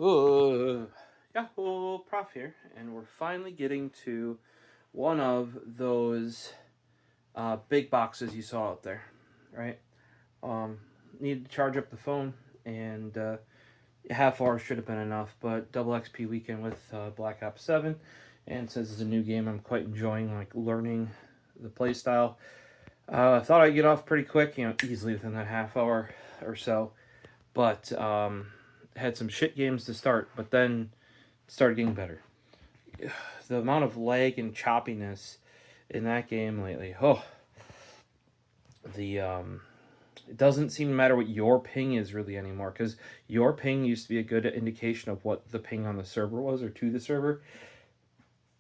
Yahoo, Prof here, and we're finally getting to one of those big boxes you saw out there, right? Needed to charge up the phone, and a half hour should have been enough, but double XP weekend with Black Ops 7, and since it's a new game, I'm quite enjoying learning the playstyle. I thought I'd get off pretty quick, easily within that half hour or so, but had some shit games to start, but then it started getting better. The amount of lag and choppiness in that game lately, it doesn't seem to matter what your ping is really anymore, because your ping used to be a good indication of what the ping on the server was, or to the server.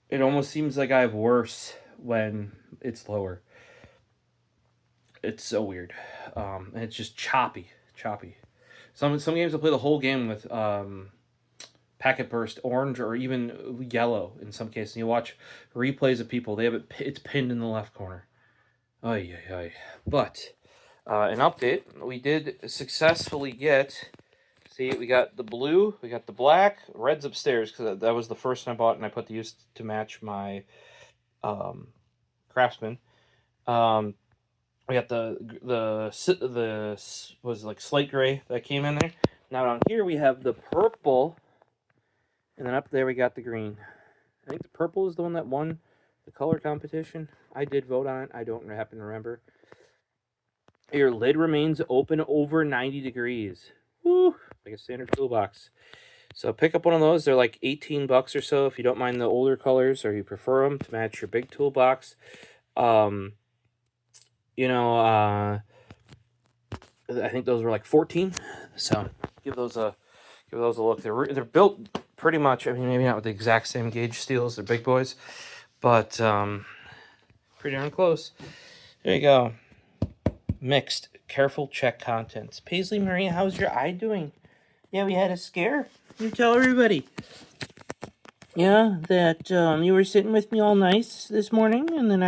It almost seems like I have worse when it's lower. It's so weird. And it's just choppy. Some games will play the whole game with packet burst orange or even yellow in some cases. You watch replays of people, they have it's pinned in the left corner. Ay. But an update, we did successfully get, see, we got the blue, we got the black, red's upstairs because that was the first one I bought, and I put the use to match my Craftsman. We got the was it like slate gray that came in there. Now down here we have the purple, and then up there we got the green. I think the purple is the one that won the color competition. I did vote on it. I don't happen to remember. Your lid remains open over 90 degrees. Woo! Like a standard toolbox. So pick up one of those. They're like $18 or so if you don't mind the older colors or you prefer them to match your big toolbox. I think those were like 14. So give those a look. They're built pretty much. I mean, maybe not with the exact same gauge steel as the big boys, but pretty darn close. There you go. Mixed. Careful check contents. Paisley Marie, how's your eye doing? Yeah, we had a scare. You tell everybody. Yeah, that you were sitting with me all nice this morning, and then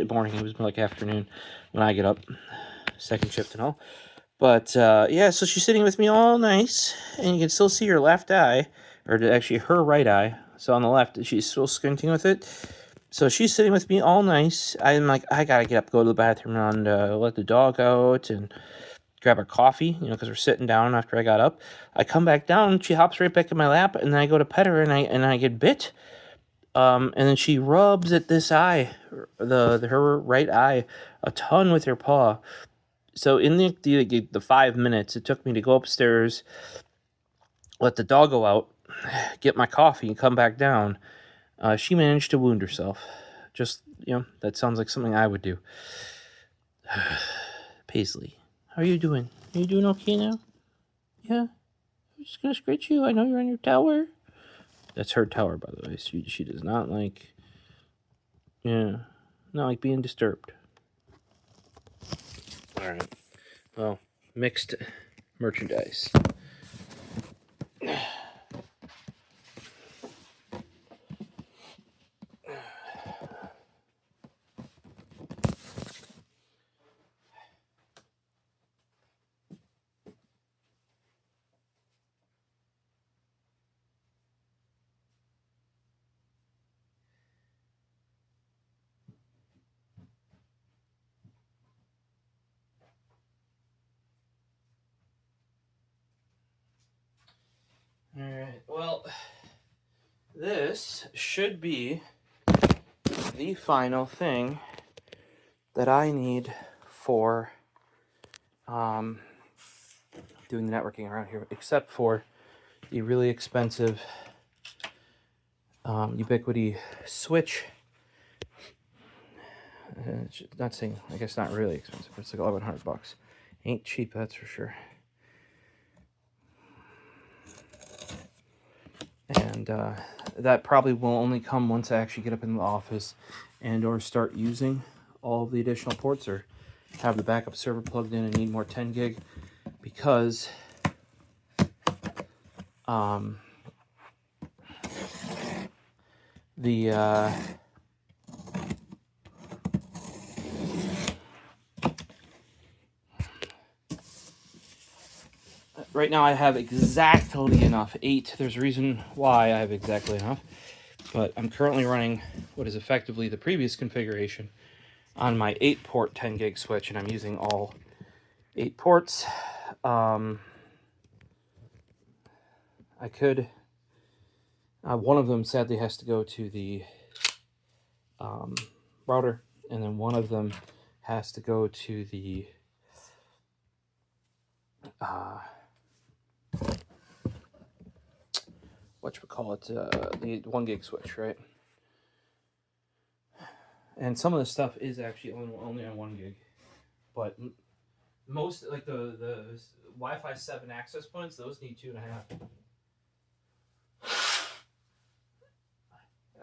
morning, it was more like afternoon when I get up, second shift and all. But yeah, so she's sitting with me all nice, and you can still see her left eye, or actually her right eye. So on the left, she's still squinting with it. So she's sitting with me all nice. I'm like, I gotta get up, go to the bathroom, and let the dog out, and grab her coffee, because we're sitting down after I got up. I come back down, she hops right back in my lap, and then I go to pet her, and I get bit. And then she rubs at this eye, her right eye, a ton with her paw. So in the 5 minutes it took me to go upstairs, let the dog go out, get my coffee, and come back down, she managed to wound herself. Just, that sounds like something I would do. Paisley, how are you doing? Are you doing okay now? Yeah? I'm just gonna scratch you. I know you're on your tower. That's her tower, by the way. She does not like... Yeah. Not like being disturbed. Alright. Well, mixed merchandise. Alright, well, this should be the final thing that I need for doing the networking around here, except for the really expensive Ubiquiti switch. Not saying, I guess not really expensive, but it's like $1,100. Ain't cheap, that's for sure. And that probably will only come once I actually get up in the office and or start using all of the additional ports, or have the backup server plugged in and need more 10 gig, because right now I have exactly enough. 8. There's a reason why I have exactly enough. But I'm currently running what is effectively the previous configuration on my 8-port 10 gig switch, and I'm using all 8 ports. I could... one of them sadly has to go to the router, and then one of them has to go to the the 1 gig switch, right? And some of the stuff is actually only on 1 gig, but most, like the Wi-Fi 7 access points, those need 2.5.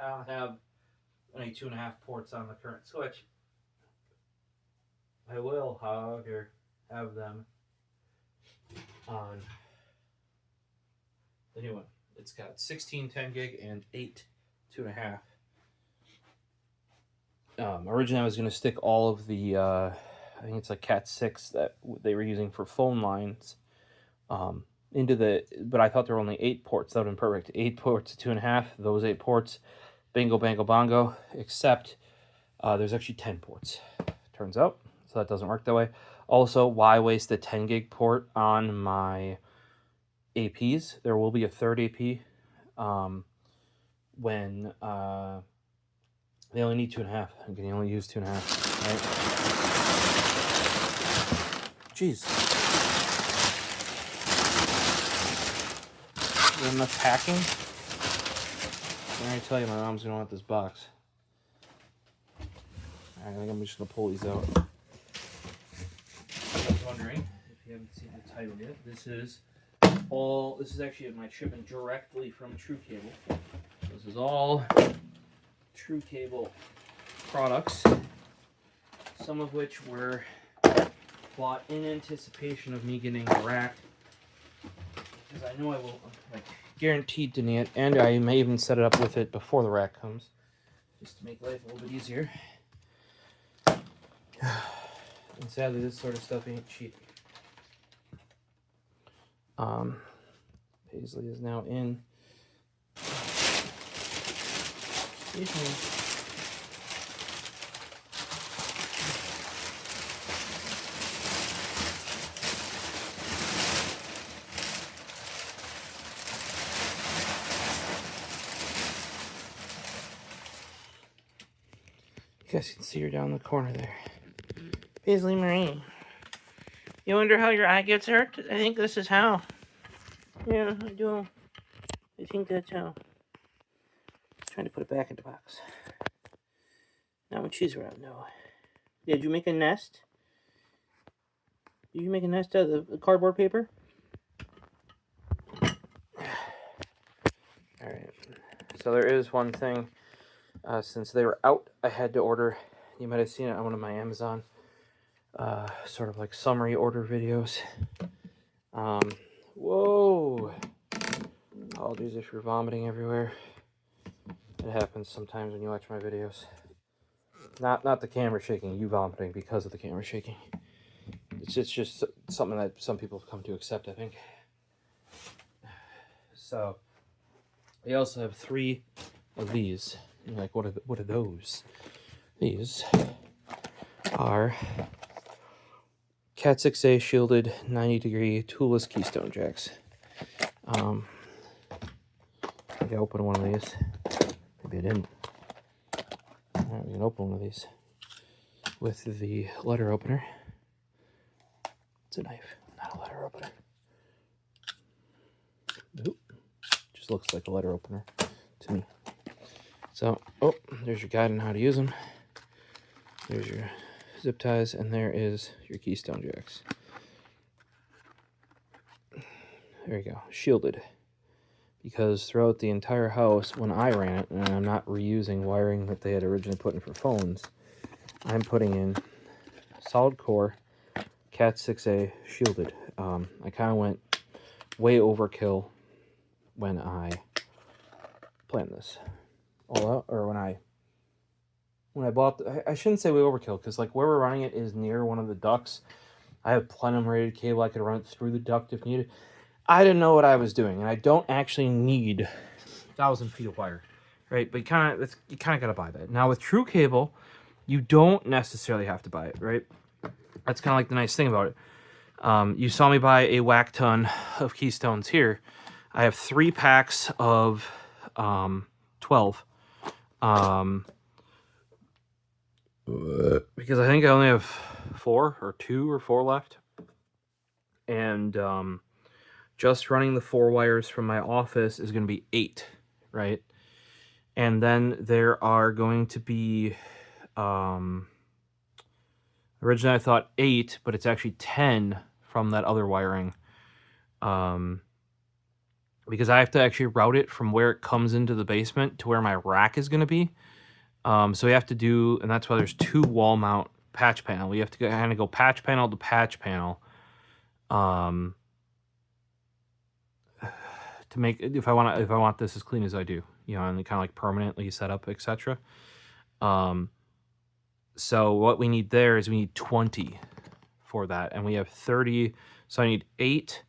I don't have any 2.5 ports on the current switch. I will, however, have them on the new one. It's got 16 10 gig and 8 2.5. Originally, I was going to stick all of the, I think it's like CAT6 that they were using for phone lines into the, but I thought there were only 8 ports. That would have been perfect. 8 ports, 2.5. Those 8 ports, bingo, bango, bongo, except there's actually 10 ports, turns out. So that doesn't work that way. Also, why waste a 10 gig port on my APs? There will be a third AP when they only need 2.5. I can only use 2.5, right? Jeez. Is there enough packing? I tell you, my mom's gonna want this box. I think I'm just gonna pull these out. I was wondering if you haven't seen the title yet. This is actually my shipment directly from TrueCABLE. This is all TrueCABLE products, some of which were bought in anticipation of me getting a rack, because I know I will, like, guaranteed to need it, and I may even set it up with it before the rack comes, just to make life a little bit easier. And sadly, this sort of stuff ain't cheap. Paisley is now in. You guys can see her down the corner there. Paisley Marie. You wonder how your eye gets hurt? I think this is how. Yeah, I do. I think that's how. Trying to put it back in the box. Not when she's around, no. Yeah, did you make a nest? Did you make a nest out of the cardboard paper? Alright. So there is one thing. Since they were out, I had to order. You might have seen it on one of my Amazon sort of like summary order videos. Whoa! Apologies if you're vomiting everywhere. It happens sometimes when you watch my videos. Not the camera shaking, you vomiting because of the camera shaking. It's just something that some people have come to accept, I think. So, we also have 3 of these. You're like, what are those? These are CAT6a shielded 90-degree toolless Keystone jacks. Maybe I opened one of these. Maybe I didn't. Alright, we can open one of these with the letter opener. It's a knife, not a letter opener. Nope. Just looks like a letter opener to me. So, oh, there's your guide on how to use them. There's your zip ties, and there is your Keystone jacks. There you go, shielded. Because throughout the entire house, when I ran it, and I'm not reusing wiring that they had originally put in for phones, I'm putting in solid core CAT6a shielded. I kind of went way overkill when I planned this all out, or when I bought I shouldn't say way overkill, because like where we're running it is near one of the ducts. I have plenum rated cable. I could run it through the duct if needed. I didn't know what I was doing, and I don't actually need 1,000 feet of wire, right? But you kind of got to buy that. Now with TrueCABLE, you don't necessarily have to buy it, right? That's kind of like the nice thing about it. You saw me buy a whack ton of Keystones here. I have 3 packs of 12. Because I think I only have 4 or 2 or 4 left. And just running the 4 wires from my office is going to be 8, right? And then there are going to be, originally I thought 8, but it's actually 10 from that other wiring. Because I have to actually route it from where it comes into the basement to where my rack is going to be. So we have to do, and that's why there's 2 wall mount patch panel. We have to kind of go patch panel to patch panel. To make, if I want this as clean as I do, you know, and kind of like permanently set up, etc. So what we need there is we need 20 for that, and we have 30. So I need 8,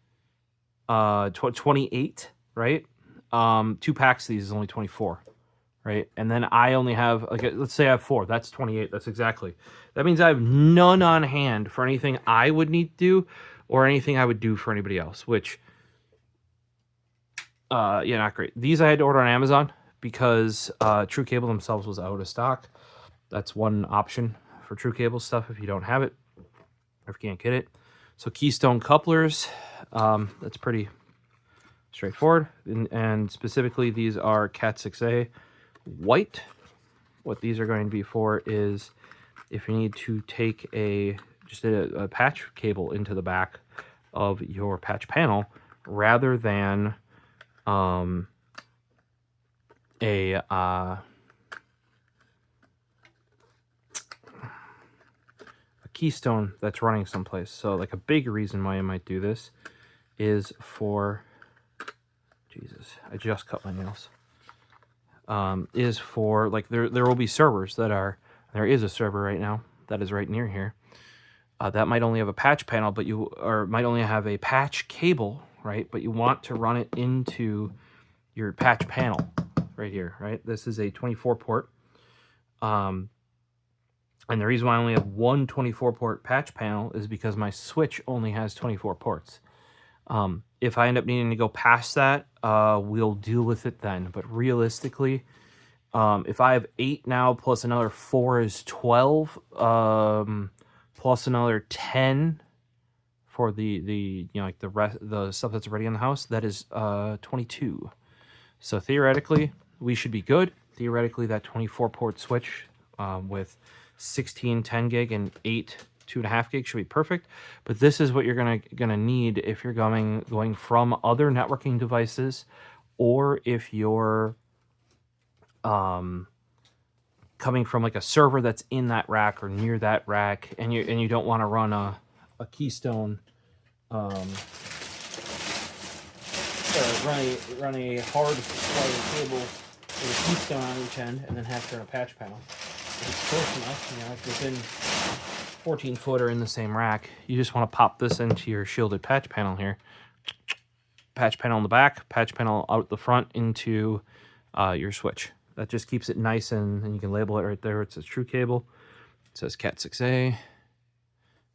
28, right? 2 packs of these is only 24, right? And then I only have, like, let's say I have 4. That's 28. That's exactly. That means I have none on hand for anything I would need to do or anything I would do for anybody else, which. Yeah, not great. These I had to order on Amazon because TrueCABLE themselves was out of stock. That's one option for TrueCABLE stuff if you don't have it, or if you can't get it. So Keystone couplers, that's pretty straightforward. And specifically, these are CAT6a white. What these are going to be for is if you need to take just a patch cable into the back of your patch panel rather than a Keystone that's running someplace. So like a big reason why I might do this is for, Jesus, I just cut my nails. Is for, like, there will be servers that are, there is a server right now that is right near here that might only have a patch panel, but might only have a patch cable, right? But you want to run it into your patch panel right here, right? This is a 24 port. And the reason why I only have one 24 port patch panel is because my switch only has 24 ports. If I end up needing to go past that, we'll deal with it then. But realistically, if I have 8 now plus another 4 is 12, plus another 10 for the you know, like the stuff that's already in the house, that is 22. So theoretically, we should be good. Theoretically, that 24 port switch with 16 10 gig and 8 2.5 gig should be perfect. But this is what you're gonna need if you're going from other networking devices, or if you're coming from like a server that's in that rack or near that rack, and you don't want to run a Keystone, run a hard wire cable with a Keystone on each end, and then have to run a patch panel. If it's close enough, you know, if within 14 foot or in the same rack, you just want to pop this into your shielded patch panel here. Patch panel in the back, patch panel out the front into your switch. That just keeps it nice, and you can label it right there. It says TrueCABLE. It says CAT6a.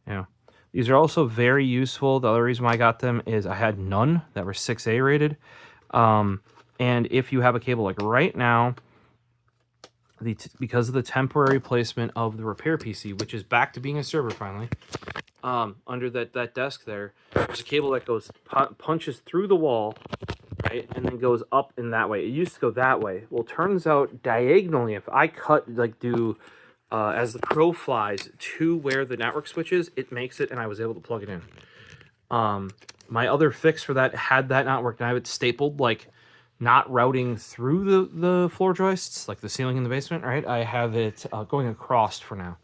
Yeah. These are also very useful. The other reason why I got them is I had none that were 6A rated. And if you have a cable like right now, because of the temporary placement of the repair PC, which is back to being a server finally, under that desk there's a cable that goes punches through the wall, right, and then goes up in that way. It used to go that way. Well, turns out diagonally, if I cut, like, do as the crow flies to where the network switch is, it makes it, and I was able to plug it in. My other fix for that, had that not worked, and I have it stapled, like, not routing through the floor joists, like the ceiling in the basement, right? I have it going across for now.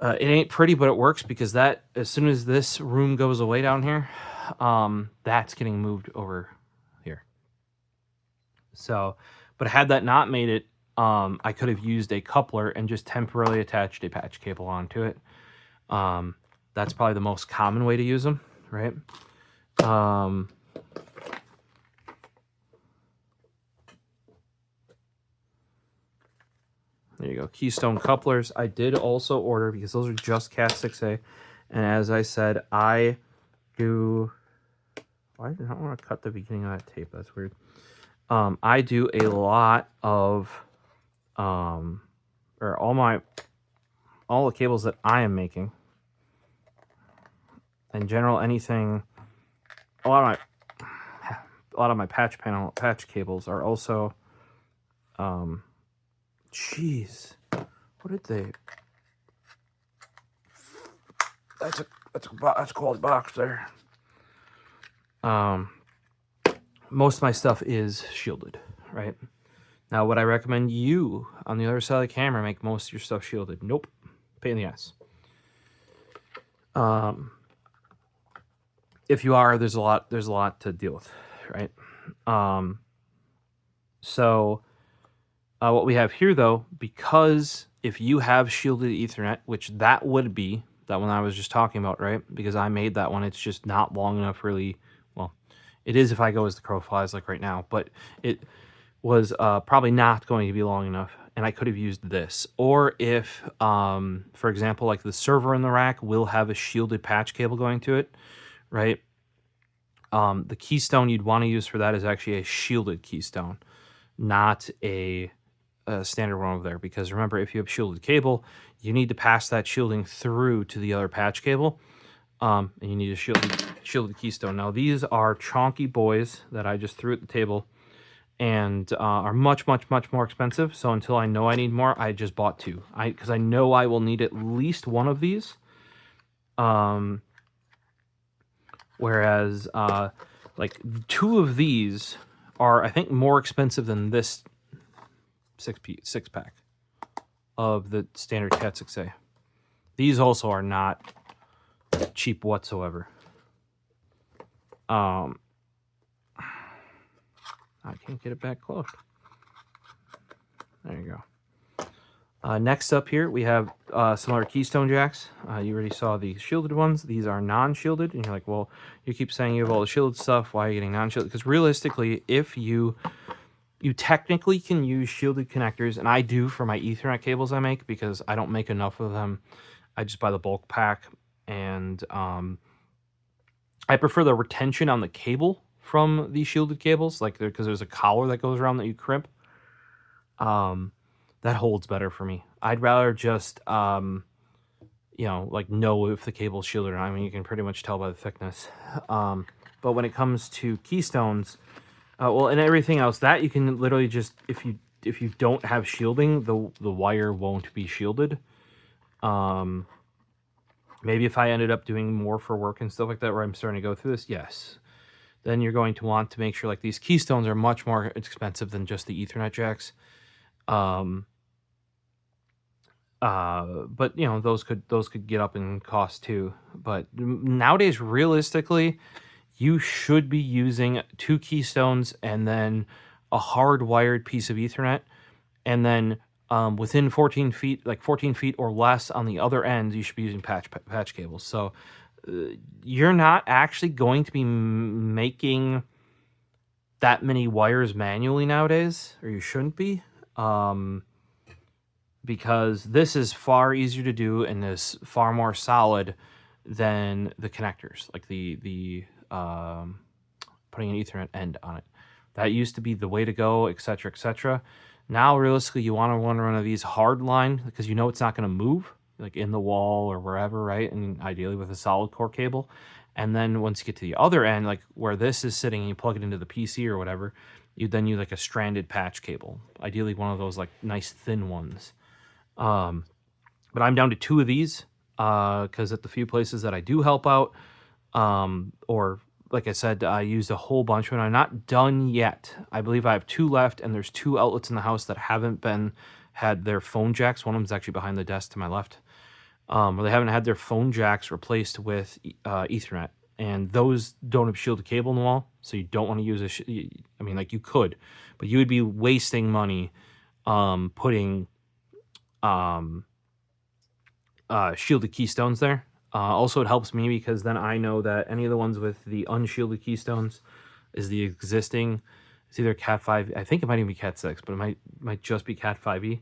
It ain't pretty, but it works, because that, as soon as this room goes away down here, that's getting moved over here. So, but had that not made it, I could have used a coupler and just temporarily attached a patch cable onto it. That's probably the most common way to use them, right? There you go. Keystone couplers. I did also order, because those are just CAT6a. And as I said, I do... Why did I not want to cut the beginning of that tape? That's weird. I do a lot of... or all the cables that I am making. In general, anything... A lot of my patch cables are also... Jeez, what did they? That's a quality box there. Most of my stuff is shielded, right? Now, would I recommend you on the other side of the camera make most of your stuff shielded? Nope, pain in the ass. If you are, there's a lot to deal with, right? What we have here, though, because if you have shielded Ethernet, which that would be that one I was just talking about, right? Because I made that one. It's just not long enough, really. Well, it is if I go as the crow flies, like right now. But it was probably not going to be long enough, and I could have used this. Or if, for example, like the server in the rack will have a shielded patch cable going to it, right? The keystone you'd want to use for that is actually a shielded keystone, not a standard one over there, because remember, if you have shielded cable, you need to pass that shielding through to the other patch cable, and you need a shielded keystone. Now, these are chonky boys that I just threw at the table, and are much more expensive. So until I know I need more, I just bought two. Because I know I will need at least one of these. Whereas like two of these are, I think, more expensive than this six pack of the standard CAT6a. These also are not cheap whatsoever. I can't get it back close. There you go. Next up here, we have some other Keystone jacks. You already saw the shielded ones. These are non-shielded. And you're like, well, you keep saying you have all the shielded stuff. Why are you getting non-shielded? Because realistically, if you technically can use shielded connectors, and I do for my Ethernet cables I make, because I don't make enough of them. I just buy the bulk pack, and I prefer the retention on the cable from these shielded cables, like because there's a collar that goes around that you crimp. That holds better for me. I'd rather just know if the cable's shielded or not. I mean, you can pretty much tell by the thickness. But when it comes to keystones, and everything else, that you can literally just, if you don't have shielding, the wire won't be shielded. Maybe if I ended up doing more for work and stuff like that, where I'm starting to go through this, yes. Then you're going to want to make sure, like, these keystones are much more expensive than just the Ethernet jacks. But those could get up in cost too. But nowadays, realistically, you should be using 2 keystones and then a hardwired piece of Ethernet, and then within 14 feet, like 14 feet or less on the other end, you should be using patch cables. So you're not actually going to be making that many wires manually nowadays, or you shouldn't be, because this is far easier to do and is far more solid than the connectors, like the putting an Ethernet end on it. That used to be the way to go, etc., etc. Now, realistically, you want to run one of these hard line, because it's not going to move, like in the wall or wherever, right? And ideally with a solid core cable. And then once you get to the other end, like where this is sitting, and you plug it into the PC or whatever, you then use like a stranded patch cable. Ideally, one of those like nice thin ones. But I'm down to 2 of these because at the few places that I do help out, or like I said, I used a whole bunch of it. I'm not done yet. I believe I have 2 left, and there's 2 outlets in the house that haven't had their phone jacks. One of them's actually behind the desk to my left, where they haven't had their phone jacks replaced with Ethernet, and those don't have shielded cable in the wall, so you don't want to use you could, but you would be wasting money putting shielded keystones there. Also, it helps me because then I know that any of the ones with the unshielded keystones is the existing. It's either Cat5. I think it might even be Cat6, but it might just be Cat5e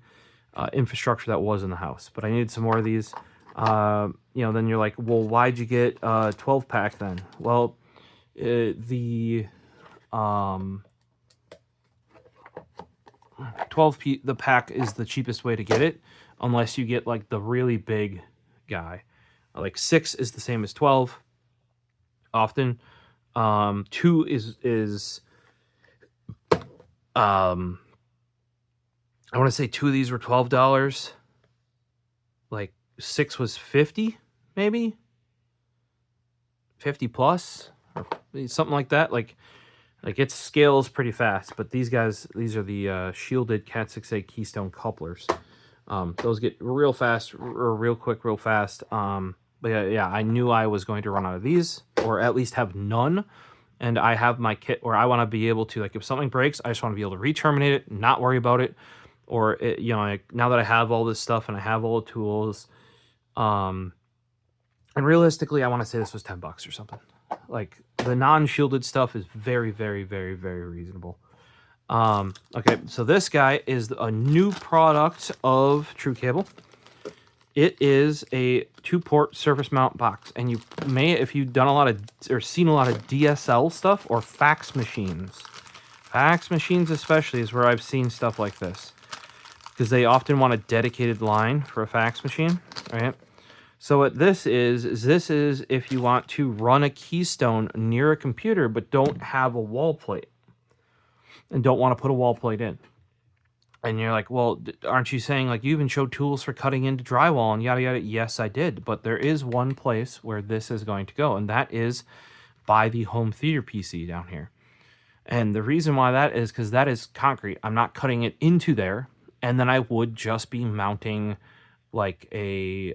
infrastructure that was in the house. But I needed some more of these. You know, then you're like, well, why'd you get a 12 pack then? Well, the 12 the pack is the cheapest way to get it, unless you get like the really big guy. Like 6 is the same as 12 often. 2 is I want to say 2 of these were $12. Like 6 was 50, maybe 50 plus or something like that. Like it scales pretty fast. But these guys, these are the shielded CAT6a Keystone couplers. Those get real fast, or real quick, real fast. But yeah, I knew I was going to run out of these, or at least have none. And I have my kit where I want to be able to, like, if something breaks, I just want to be able to re-terminate it, not worry about it. Or, you know, like, now that I have all this stuff and I have all the tools, and realistically, I want to say this was $10 or something. Like, the non-shielded stuff is very, very, very, very reasonable. Okay, so this guy is a new product of TrueCABLE. It is a 2-port surface mount box, and you may, if you've done a lot of, or seen a lot of DSL stuff or fax machines especially is where I've seen stuff like this, because they often want a dedicated line for a fax machine, right? So what this is if you want to run a keystone near a computer but don't have a wall plate and don't want to put a wall plate in. And you're like, well, aren't you saying, like, you even showed tools for cutting into drywall and yada, yada? Yes, I did. But there is one place where this is going to go, and that is by the home theater PC down here. And the reason why that is because that is concrete. I'm not cutting it into there. And then I would just be mounting, like, a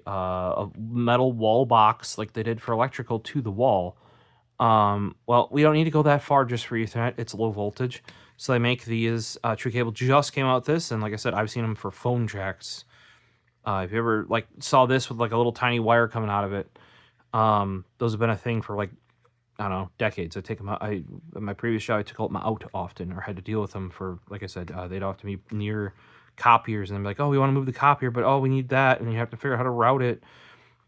metal wall box like they did for electrical to the wall. Well, we don't need to go that far just for Ethernet. It's low voltage. So they make these. TrueCABLE just came out with this, and like I said, I've seen them for phone jacks. If you ever like saw this with like a little tiny wire coming out of it, those have been a thing for, like, I don't know, decades. I take them out. In my previous job, I took them out often, or had to deal with them for, like I said, they'd often be near copiers, and they'd be like, oh, we want to move the copier, but oh, we need that, and you have to figure out how to route it.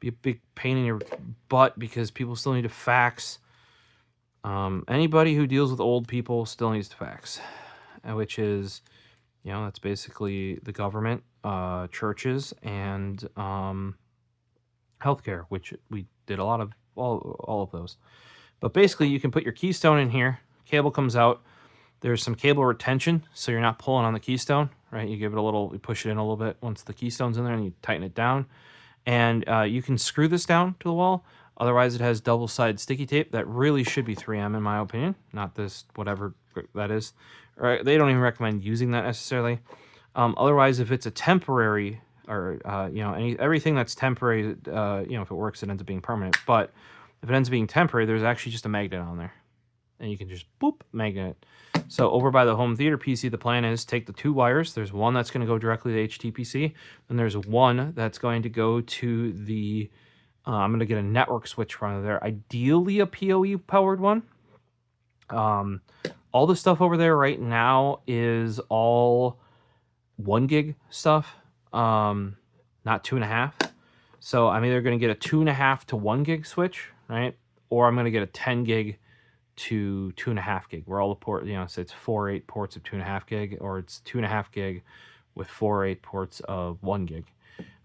Be a big pain in your butt because people still need to fax. Anybody who deals with old people still needs to fax, which is, you know, that's basically the government, churches, and healthcare, which we did a lot of, all of those. But basically, you can put your keystone in here. Cable comes out. There's some cable retention, so you're not pulling on the keystone, right? You give it a little, you push it in a little bit once the keystone's in there, and you tighten it down. And you can screw this down to the wall. Otherwise, it has double-sided sticky tape that really should be 3M in my opinion, not this whatever that is. Right? They don't even recommend using that necessarily. Otherwise, if it's a temporary, or you know, everything that's temporary, you know, if it works, it ends up being permanent. But if it ends up being temporary, there's actually just a magnet on there, and you can just boop magnet. So over by the home theater PC, the plan is take the 2 wires. There's one that's going to go directly to HTPC, and there's one that's going to go to the. I'm going to get a network switch from there, ideally a PoE powered one. All the stuff over there right now is all 1 gig stuff, not 2.5. So I'm either going to get a 2.5 to 1 gig switch, right? Or I'm going to get a 10 gig to 2.5 gig, where all the port, you know, so it's 4 8 ports of 2.5 gig, or it's 2.5 gig with 4 8 ports of 1 gig.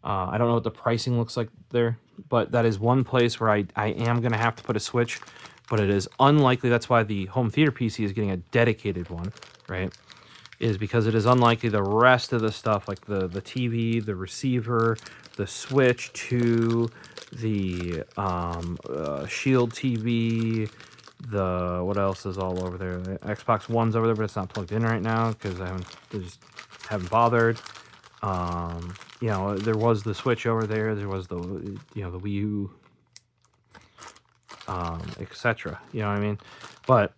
I don't know what the pricing looks like there, but that is one place where I am going to have to put a switch, but it is unlikely. That's why the home theater PC is getting a dedicated one, right? Is because it is unlikely the rest of the stuff, like the TV, the receiver, the switch to the Shield TV, the, what else is all over there? The Xbox One's over there, but it's not plugged in right now because I just haven't bothered. You know, there was the Switch over there. There was the, you know, the Wii U, etc. You know what I mean? But,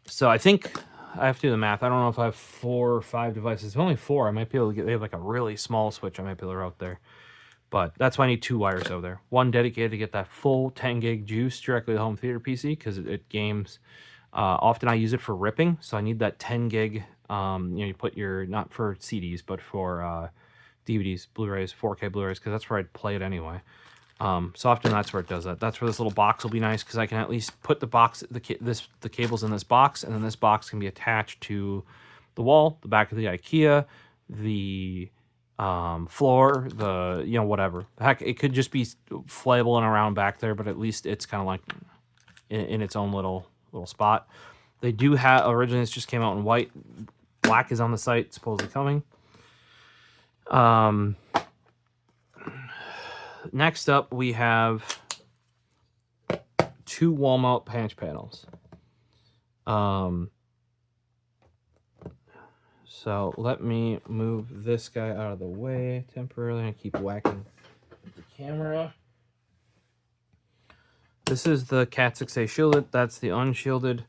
so I think I have to do the math. I don't know if I have 4 or 5 devices. If only 4, I might be able to get, they have like a really small Switch I might be able to route there. But that's why I need 2 wires over there. One dedicated to get that full 10 gig juice directly to the home theater PC because it games. Often I use it for ripping, so I need that 10 gig. You put your, not for CDs, but for DVDs, Blu-rays, 4K Blu-rays, because that's where I'd play it anyway. So often that's where it does that. That's where this little box will be nice because I can at least put the cables in this box, and then this box can be attached to the wall, the back of the IKEA, the floor, whatever. Heck, it could just be flailing around back there, but at least it's kind of like in its own little spot. They do have, originally this just came out in white. Black is on the site, supposedly coming. Next up, we have 2 wall mount patch panels. So let me move this guy out of the way temporarily and keep whacking the camera. This is the CAT6a shielded. That's the unshielded.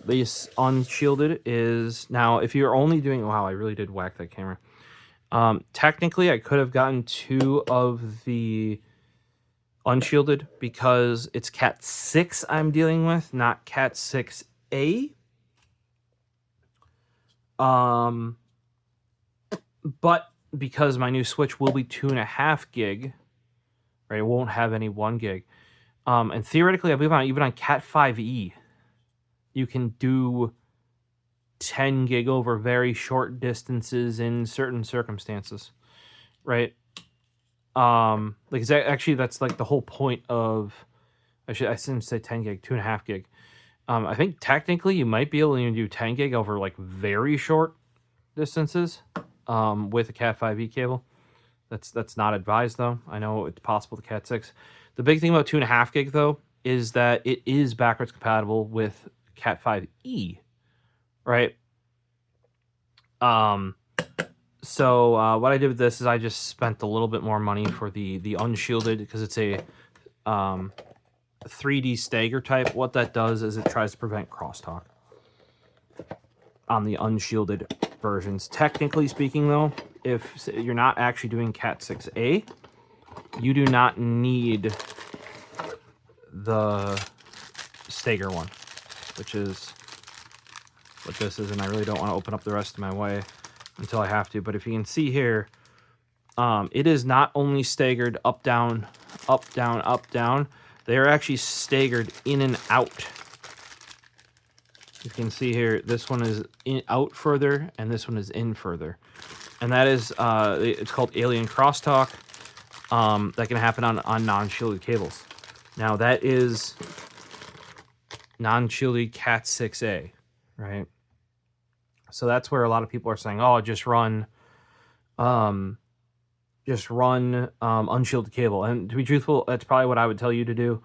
This unshielded is, now if you're only doing, wow, I really did whack that camera. Technically, I could have gotten 2 of the unshielded because it's CAT6 I'm dealing with, not CAT6a. But because my new switch will be 2.5 gig, right? It won't have any 1 gig. And theoretically, I believe even on CAT5e, you can do 10 gig over very short distances in certain circumstances, right? Actually, that's like the whole point of, I shouldn't say 10 gig, 2.5 gig. I think technically you might be able to do 10 gig over like very short distances with a Cat5e cable. That's not advised though. I know it's possible to Cat6. The big thing about 2.5 gig though is that it is backwards compatible with Cat5e, right? So what I did with this is I just spent a little bit more money for the unshielded because it's a 3D stagger type. What that does is it tries to prevent crosstalk on the unshielded versions. Technically speaking though, if you're not actually doing CAT6a, you do not need the stagger one, which is what this is, and I really don't want to open up the rest of my way until I have to. But if you can see here, it is not only staggered up, down, up, down, up, down. They are actually staggered in and out. You can see here, this one is out further, and this one is in further. And that is, it's called alien crosstalk. That can happen on non-shielded cables. Now, that is non-shielded CAT6a, right? So that's where a lot of people are saying, oh, just run unshielded cable. And to be truthful, that's probably what I would tell you to do,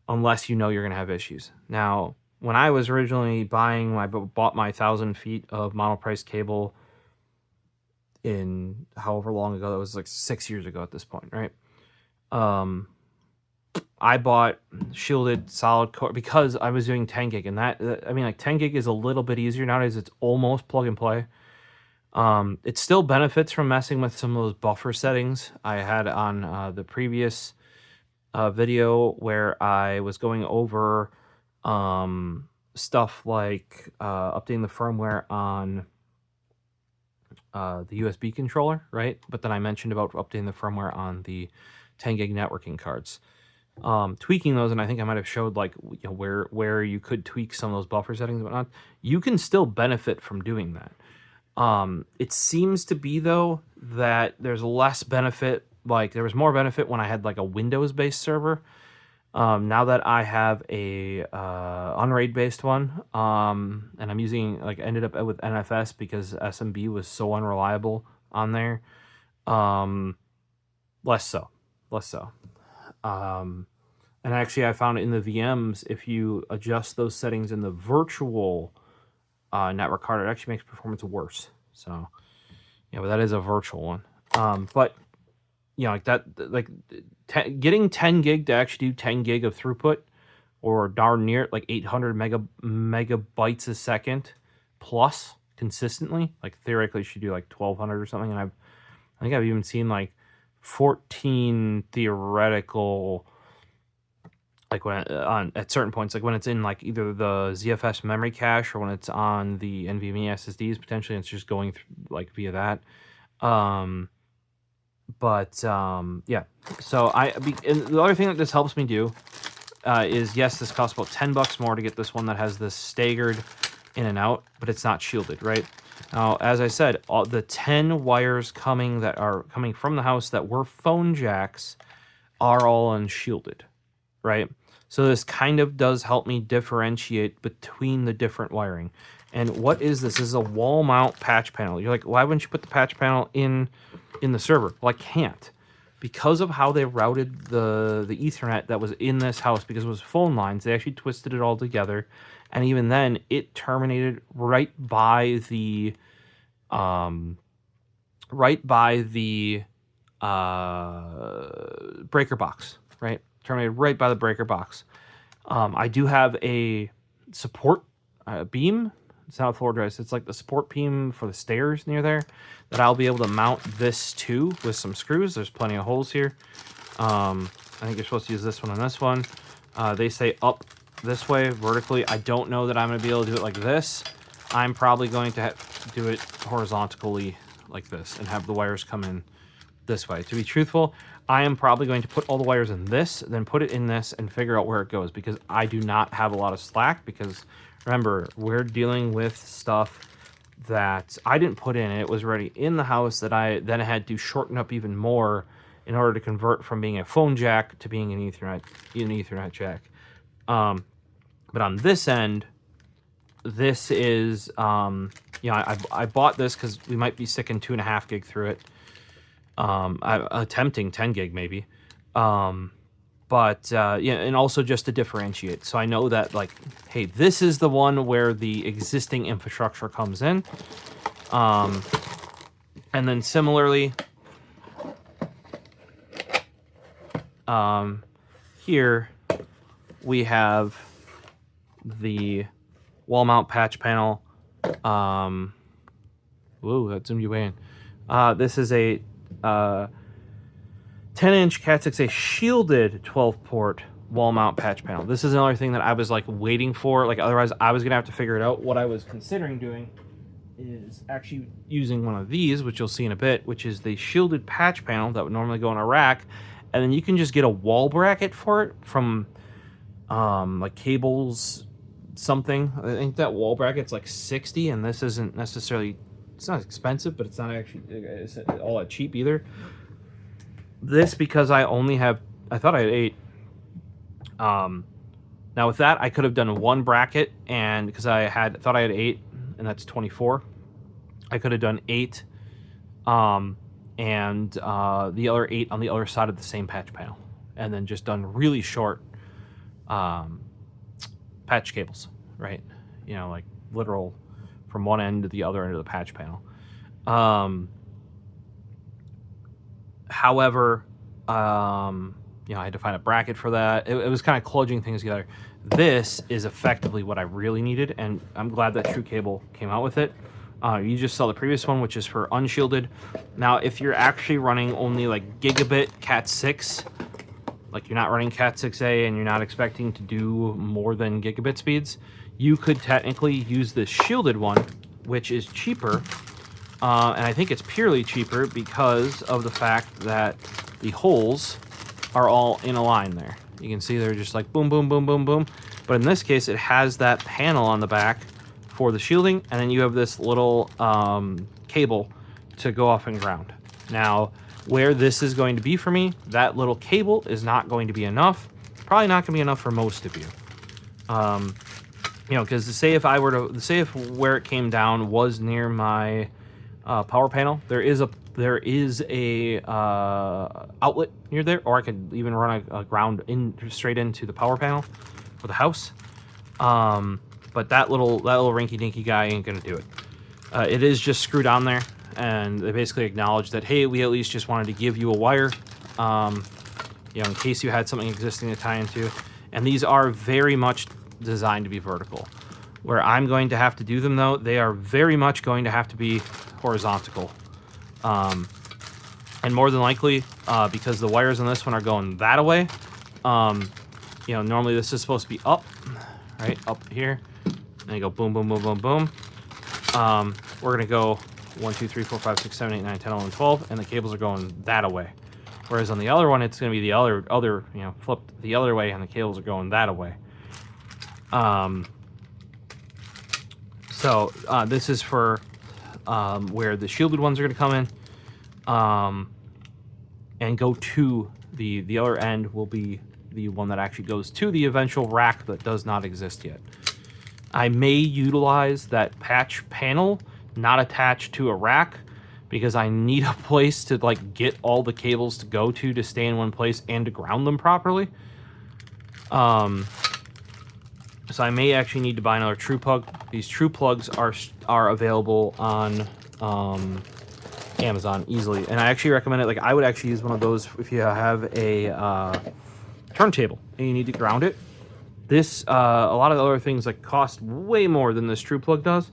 unless you know you're going to have issues. Now, when I was originally bought my 1,000 feet of monoprice cable in however long ago, that was like 6 years ago at this point, right? I bought shielded solid core because I was doing 10 gig, and I mean, like 10 gig is a little bit easier nowadays. It's almost plug and play. It still benefits from messing with some of those buffer settings I had on the previous video where I was going over stuff like updating the firmware on the USB controller, right? But then I mentioned about updating the firmware on the 10 gig networking cards. Tweaking those, and I think I might have showed like where you could tweak some of those buffer settings and whatnot. You can still benefit from doing that. It seems to be though that there's less benefit, like there was more benefit when I had like a Windows based server. Now that I have a Unraid based one, and I'm using, like, ended up with NFS because SMB was so unreliable on there. Less so. And actually I found in the VMs, if you adjust those settings in the virtual network card, it actually makes performance worse. So yeah, but that is a virtual one. But you know, like that, like getting 10 gig to actually do 10 gig of throughput, or darn near like 800 megabytes a second plus consistently, like theoretically you should do like 1200 or something, and I think I've even seen like 14 theoretical, like when on at certain points, like when it's in like either the ZFS memory cache or when it's on the NVMe SSDs, potentially it's just going through like via that. Yeah. So and the other thing that this helps me do is, yes, this costs about $10 more to get this one that has this staggered in and out, but it's not shielded, right? Now, as I said, all the 10 wires that are coming from the house that were phone jacks are all unshielded, right? So this kind of does help me differentiate between the different wiring. And what is this? This is a wall mount patch panel. You're like, why wouldn't you put the patch panel in the server? Well, I can't. Because of how they routed the Ethernet that was in this house, because it was phone lines, they actually twisted it all together. And even then, it terminated right by the breaker box, right? Terminated right by the breaker box. I do have a support beam. It's not a floor drive. It's like the support beam for the stairs near there that I'll be able to mount this to with some screws. There's plenty of holes here. I think you're supposed to use this one and this one. They say up this way vertically. I don't know that I'm going to be able to do it like this. I'm probably going to do it horizontally like this and have the wires come in this way. To be truthful, I am probably going to put all the wires in this, then put it in this and figure out where it goes, because I do not have a lot of slack, because remember, we're dealing with stuff that I didn't put in. It was already in the house that I then had to shorten up even more in order to convert from being a phone jack to being an Ethernet jack. But on this end, this is, I bought this because we might be sticking 2.5 gig through it. I'm attempting 10 gig maybe. And also just to differentiate. So I know that, like, hey, this is the one where the existing infrastructure comes in. And then similarly, here we have the wall mount patch panel. Whoa, that zoomed you way in. This is a 10-inch CAT6a shielded 12-port wall mount patch panel. This is another thing that I was like waiting for. Like, otherwise I was gonna have to figure it out. What I was considering doing is actually using one of these, which you'll see in a bit, which is the shielded patch panel that would normally go in a rack, and then you can just get a wall bracket for it from like Cables something. I think that wall bracket's like 60, and this isn't necessarily, it's not expensive, but it's not actually it's all that cheap either. This, because I only have, I thought I had 8. Now with that, I could have done one bracket, and because I thought I had 8, and that's 24, I could have done 8, and the other 8 on the other side of the same patch panel, and then just done really short patch cables, right? You know, like literal from one end to the other end of the patch panel. However, I had to find a bracket for that. It was kind of kludging things together. This is effectively what I really needed, and I'm glad that TrueCABLE came out with it. You just saw the previous one, which is for unshielded. Now, if you're actually running only like gigabit Cat6, like you're not running Cat6a and you're not expecting to do more than gigabit speeds, you could technically use this shielded one, which is cheaper. And I think it's purely cheaper because of the fact that the holes are all in a line there. You can see they're just like boom, boom, boom, boom, boom. But in this case, it has that panel on the back for the shielding, and then you have this little cable to go off and ground. Now, where this is going to be for me, that little cable is not going to be enough. Probably not going to be enough for most of you. Because say if where it came down was near my power panel, there is a outlet near there, or I could even run a ground straight into the power panel for the house. But that little rinky-dinky guy ain't gonna do it. It is just screwed on there, and they basically acknowledge that, hey, we at least just wanted to give you a wire, in case you had something existing to tie into. And these are very much designed to be vertical. Where I'm going to have to do them, though, they are very much going to have to be horizontal. And more than likely, because the wires on this one are going that way, you know, normally this is supposed to be up, right? Up here. And you go boom, boom, boom, boom, boom. We're going to go 1, 2, 3, 4, 5, 6, 7, 8, 9, 10, 11, 12, and the cables are going that away. Whereas on the other one, it's going to be the other, you know, flipped the other way, and the cables are going that away. So this is for where the shielded ones are going to come in, and go to the other end will be the one that actually goes to the eventual rack that does not exist yet. I may utilize that patch panel not attached to a rack because I need a place to like get all the cables to go to stay in one place and to ground them properly. So I may actually need to buy another true plug. These true plugs are available on Amazon easily, and I actually recommend it. Like I would actually use one of those if you have a turntable and you need to ground it. This a lot of the other things like cost way more than this true plug does,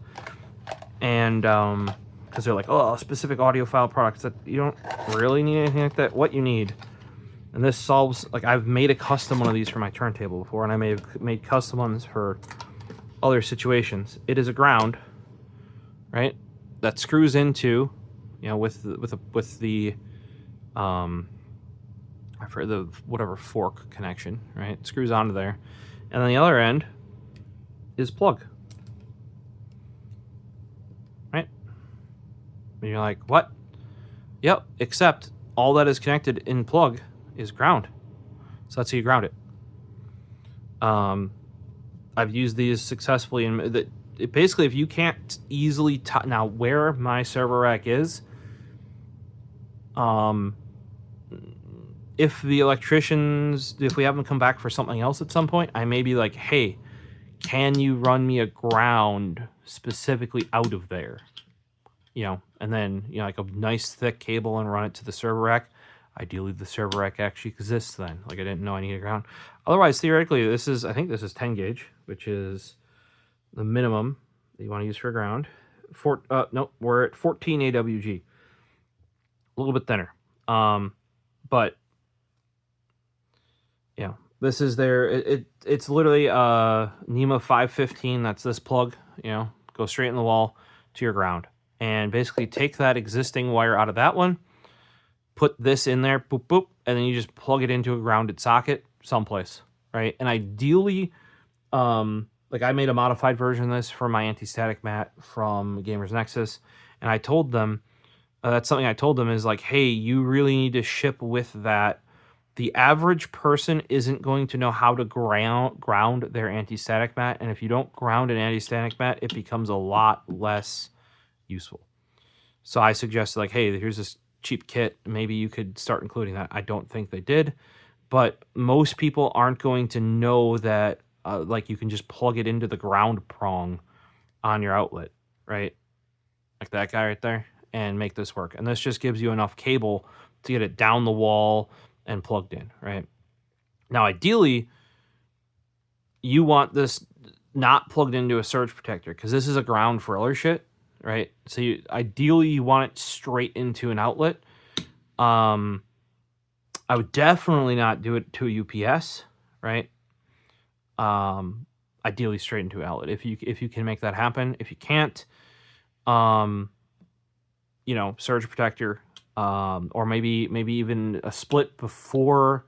and because they're like, oh, specific audiophile products that you don't really need anything like that. What you need, and this solves, like I've made a custom one of these for my turntable before, and I may have made custom ones for other situations. It is a ground, right, that screws into, you know, with the for the whatever fork connection, right? It screws onto there. And then the other end is plug. Right? And you're like, what? Yep, except all that is connected in plug is ground. So that's how you ground it. I've used these successfully, and basically if you can't easily now where my server rack is, if the electricians, if we have them come back for something else at some point, I may be like, hey, can you run me a ground specifically out of there? You know, and then, you know, like a nice thick cable and run it to the server rack. Ideally, the server rack actually exists then. Like I didn't know I needed a ground. Otherwise, theoretically, I think this is 10 gauge, which is the minimum that you want to use for a ground. No, we're at 14 AWG. A little bit thinner. But yeah, this is their, it's literally NEMA 515. That's this plug, you know, go straight in the wall to your ground. And basically take that existing wire out of that one, put this in there, boop, boop, and then you just plug it into a grounded socket someplace, right? And ideally, like I made a modified version of this for my anti-static mat from Gamers Nexus, and I told them, that's something I told them is like, hey, you really need to ship with that. The average person isn't going to know how to ground their anti-static mat, and if you don't ground an anti-static mat, it becomes a lot less useful. So I suggested like, hey, here's this cheap kit. Maybe you could start including that. I don't think they did, but most people aren't going to know that like you can just plug it into the ground prong on your outlet, right? Like that guy right there, and make this work. And this just gives you enough cable to get it down the wall and plugged in, right? Now, ideally, you want this not plugged into a surge protector because this is a ground for other shit, right? So ideally you want it straight into an outlet. I would definitely not do it to a UPS, right? Ideally straight into an outlet if you can make that happen. If you can't, you know, surge protector, or maybe even a split before.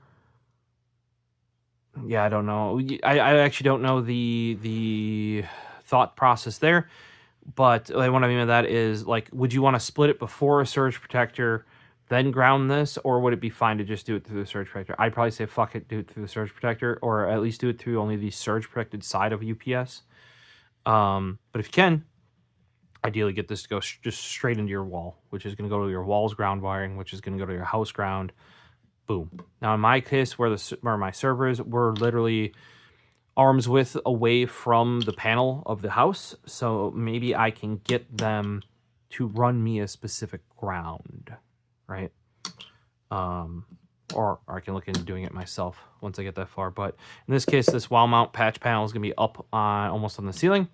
Yeah, I don't know. I actually don't know the thought process there. But what I mean by that is, like, would you want to split it before a surge protector, then ground this, or would it be fine to just do it through the surge protector? I'd probably say fuck it, do it through the surge protector, or at least do it through only the surge protected side of UPS. But if you can, ideally get this to go just straight into your wall, which is going to go to your wall's ground wiring, which is going to go to your house ground. Boom. Now, in my case, where my servers were literally arm's width away from the panel of the house, so maybe I can get them to run me a specific ground, right? Or I can look into doing it myself once I get that far. But in this case, this wall mount patch panel is going to be up on almost on the ceiling,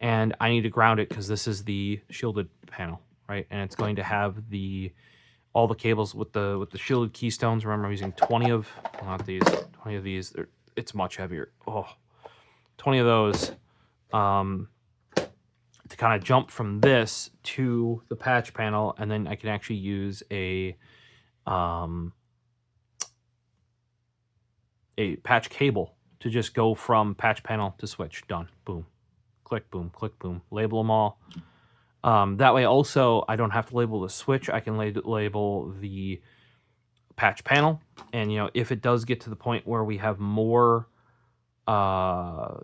and I need to ground it because this is the shielded panel, right? And it's going to have the all the cables with the shielded keystones. Remember, I'm using 20 of, not these, 20 of these. It's much heavier. Oh, 20 of those to kind of jump from this to the patch panel, and then I can actually use a patch cable to just go from patch panel to switch. Done. Boom. Click, boom, click, boom. Label them all. That way also, I don't have to label the switch. I can label the patch panel. And, you know, if it does get to the point where we have more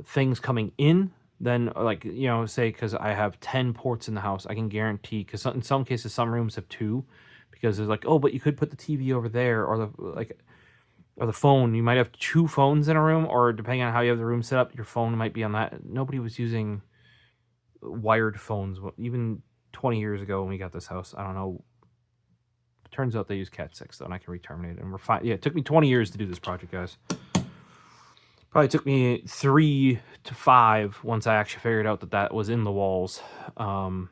things coming in, then, like, you know, say, because I have 10 ports in the house, I can guarantee, because in some cases, some rooms have 2, because there's like, oh, but you could put the TV over there, or the phone. You might have 2 phones in a room, or depending on how you have the room set up, your phone might be on that. Nobody was using wired phones even 20 years ago when we got this house. I don't know. It turns out they use CAT6 though, and I can re-terminate it, and we're fine. Yeah, it took me 20 years to do this project, guys. Probably took me 3 to 5 once I actually figured out that that was in the walls. But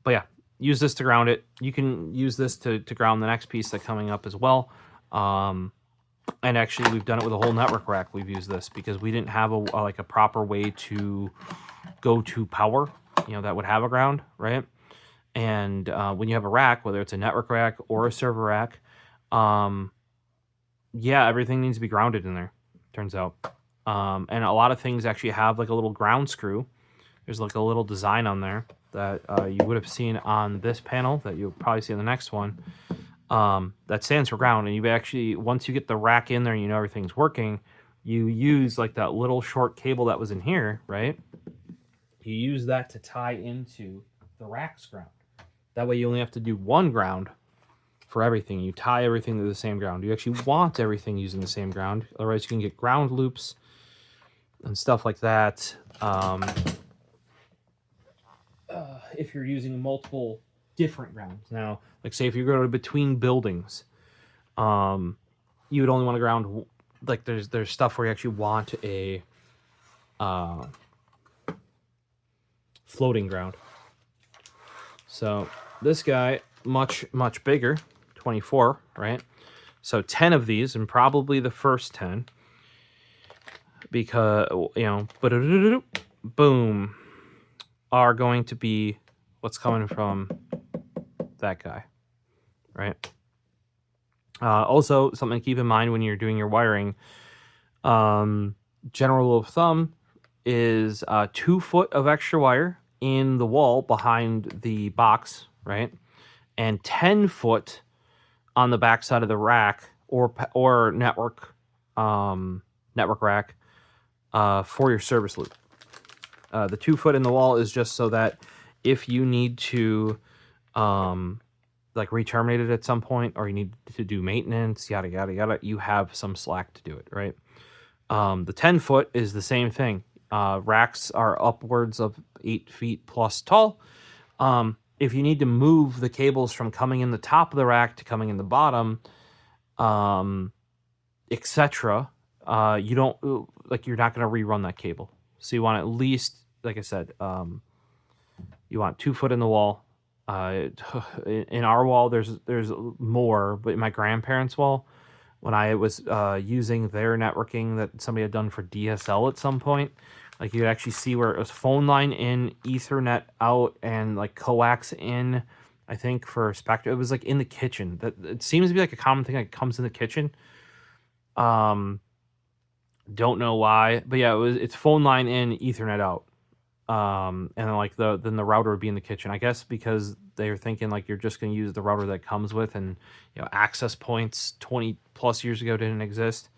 yeah, use this to ground it. You can use this to ground the next piece that's coming up as well. And actually, we've done it with a whole network rack. We've used this because we didn't have a proper way to go to power, you know, that would have a ground, right? And when you have a rack, whether it's a network rack or a server rack, yeah, everything needs to be grounded in there, turns out. And a lot of things actually have like a little ground screw. There's like a little design on there that you would have seen on this panel that you'll probably see in the next one. That stands for ground. And you actually, once you get the rack in there and you know everything's working, you use like that little short cable that was in here, right? You use that to tie into the rack's ground. That way you only have to do one ground for everything. You tie everything to the same ground. You actually want everything using the same ground. Otherwise you can get ground loops and stuff like that. If you're using multiple different grounds. Now, like say if you go to between buildings, you would only want to ground, like there's stuff where you actually want a floating ground. So this guy, much bigger, 24, right? So 10 of these, and probably the first 10, because, you know, boom, are going to be what's coming from that guy, right? Also, something to keep in mind when you're doing your wiring, general rule of thumb is 2 foot of extra wire in the wall behind the box, right? And 10 foot on the back side of the rack or network rack for your service loop. The 2 foot in the wall is just so that if you need to like re-terminate it at some point, or you need to do maintenance, yada yada yada, you have some slack to do it, right? The 10 foot is the same thing. Racks are upwards of 8 feet plus tall. If you need to move the cables from coming in the top of the rack to coming in the bottom, etc., you don't, like, you're not going to rerun that cable. So you want at least, like I said, you want 2 foot in the wall. In our wall, there's more, but in my grandparents' wall, when I was using their networking that somebody had done for DSL at some point, like you could actually see where it was phone line in, Ethernet out, and like coax in, I think for Spectre. It was like in the kitchen. That it seems to be like a common thing that comes in the kitchen. Don't know why, but yeah, it's phone line in, Ethernet out. And then like then the router would be in the kitchen, I guess, because they're thinking like you're just going to use the router that comes with, and you know, access points 20 plus years ago didn't exist.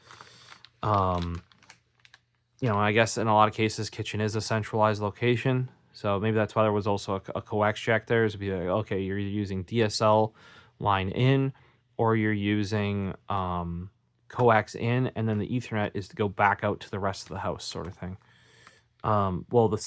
You know, I guess in a lot of cases, kitchen is a centralized location, so maybe that's why there was also a coax jack there. Is to be like, okay, you're either using DSL line in, or you're using coax in, and then the Ethernet is to go back out to the rest of the house, sort of thing. Well,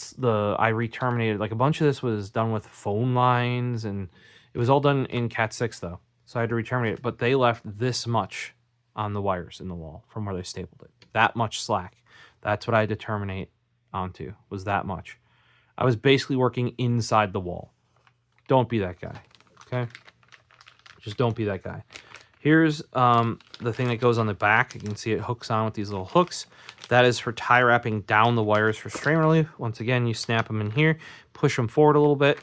I re-terminated, like a bunch of this was done with phone lines, and it was all done in CAT6 though. So I had to re-terminate it, but they left this much on the wires in the wall from where they stapled it. That much slack. That's what I had to terminate onto, was that much. I was basically working inside the wall. Don't be that guy, okay? Just don't be that guy. Here's the thing that goes on the back. You can see it hooks on with these little hooks. That is for tie wrapping down the wires for strain relief. Once again, you snap them in here, push them forward a little bit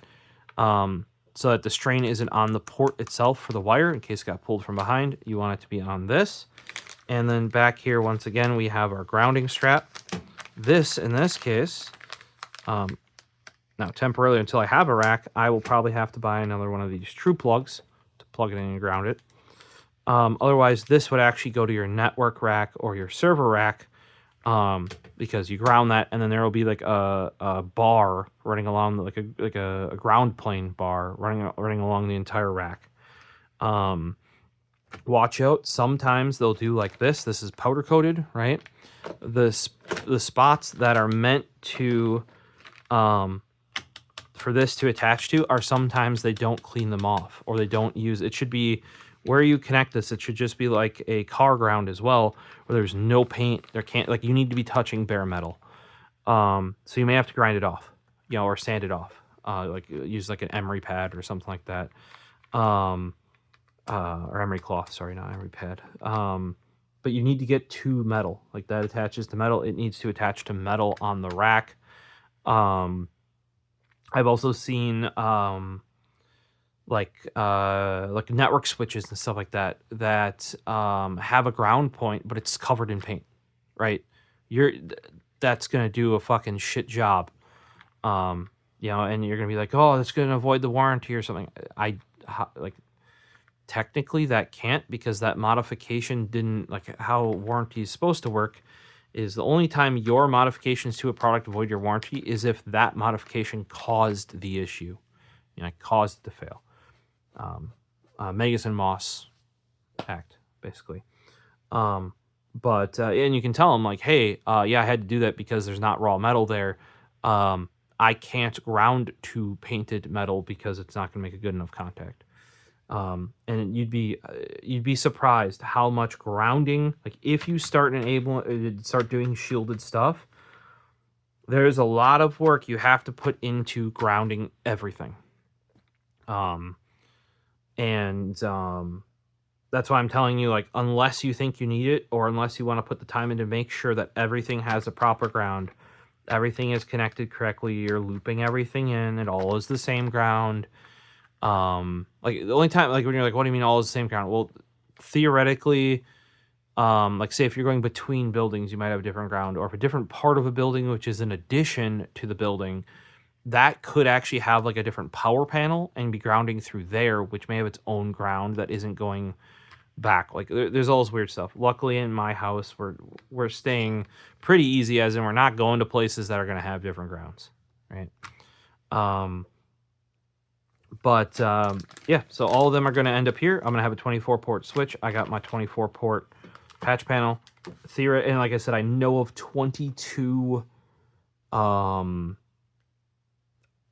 so that the strain isn't on the port itself for the wire in case it got pulled from behind. You want it to be on this. And then back here, once again, we have our grounding strap. This, in this case, now temporarily until I have a rack, I will probably have to buy another one of these true plugs to plug it in and ground it. Otherwise, this would actually go to your network rack or your server rack because you ground that, and then there will be like a bar running along, like a ground plane bar running along the entire rack. Watch out. Sometimes they'll do like this. This is powder coated, right? The spots that are meant to for this to attach to are sometimes they don't clean them off, or they don't use it. Should be where you connect this, it should just be like a car ground as well, where there's no paint. There can't, like, you need to be touching bare metal. So you may have to grind it off, you know, or sand it off. Like use like an emery pad or something like that. Or emery cloth, sorry, not emery pad. But you need to get to metal. Like that attaches to metal. It needs to attach to metal on the rack. I've also seen like network switches and stuff like that have a ground point, but it's covered in paint, right? That's gonna do a fucking shit job, you know, and you're gonna be like, oh, that's gonna avoid the warranty or something. Like technically that can't, because that modification didn't, like, how warranty is supposed to work is the only time your modifications to a product avoid your warranty is if that modification caused the issue, you know, caused it to fail. Megas and Moss Act, basically. And you can tell them like, hey, yeah, I had to do that because there's not raw metal there. I can't ground to painted metal because it's not going to make a good enough contact. And you'd be surprised how much grounding, like if you start doing shielded stuff, there's a lot of work you have to put into grounding everything. That's why I'm telling you, like, unless you think you need it, or unless you want to put the time in to make sure that everything has a proper ground, everything is connected correctly, you're looping everything in, it all is the same ground. Like the only time, like when you're like, what do you mean all is the same ground? Well, theoretically, like say if you're going between buildings, you might have a different ground, or if a different part of a building, which is an addition to the building, that could actually have like a different power panel and be grounding through there, which may have its own ground that isn't going back. Like there's all this weird stuff. Luckily in my house, we're staying pretty easy, as in we're not going to places that are going to have different grounds, right? Yeah, so all of them are going to end up here. I'm going to have a 24 port switch. I got my 24 port patch panel. And like I said, I know of 22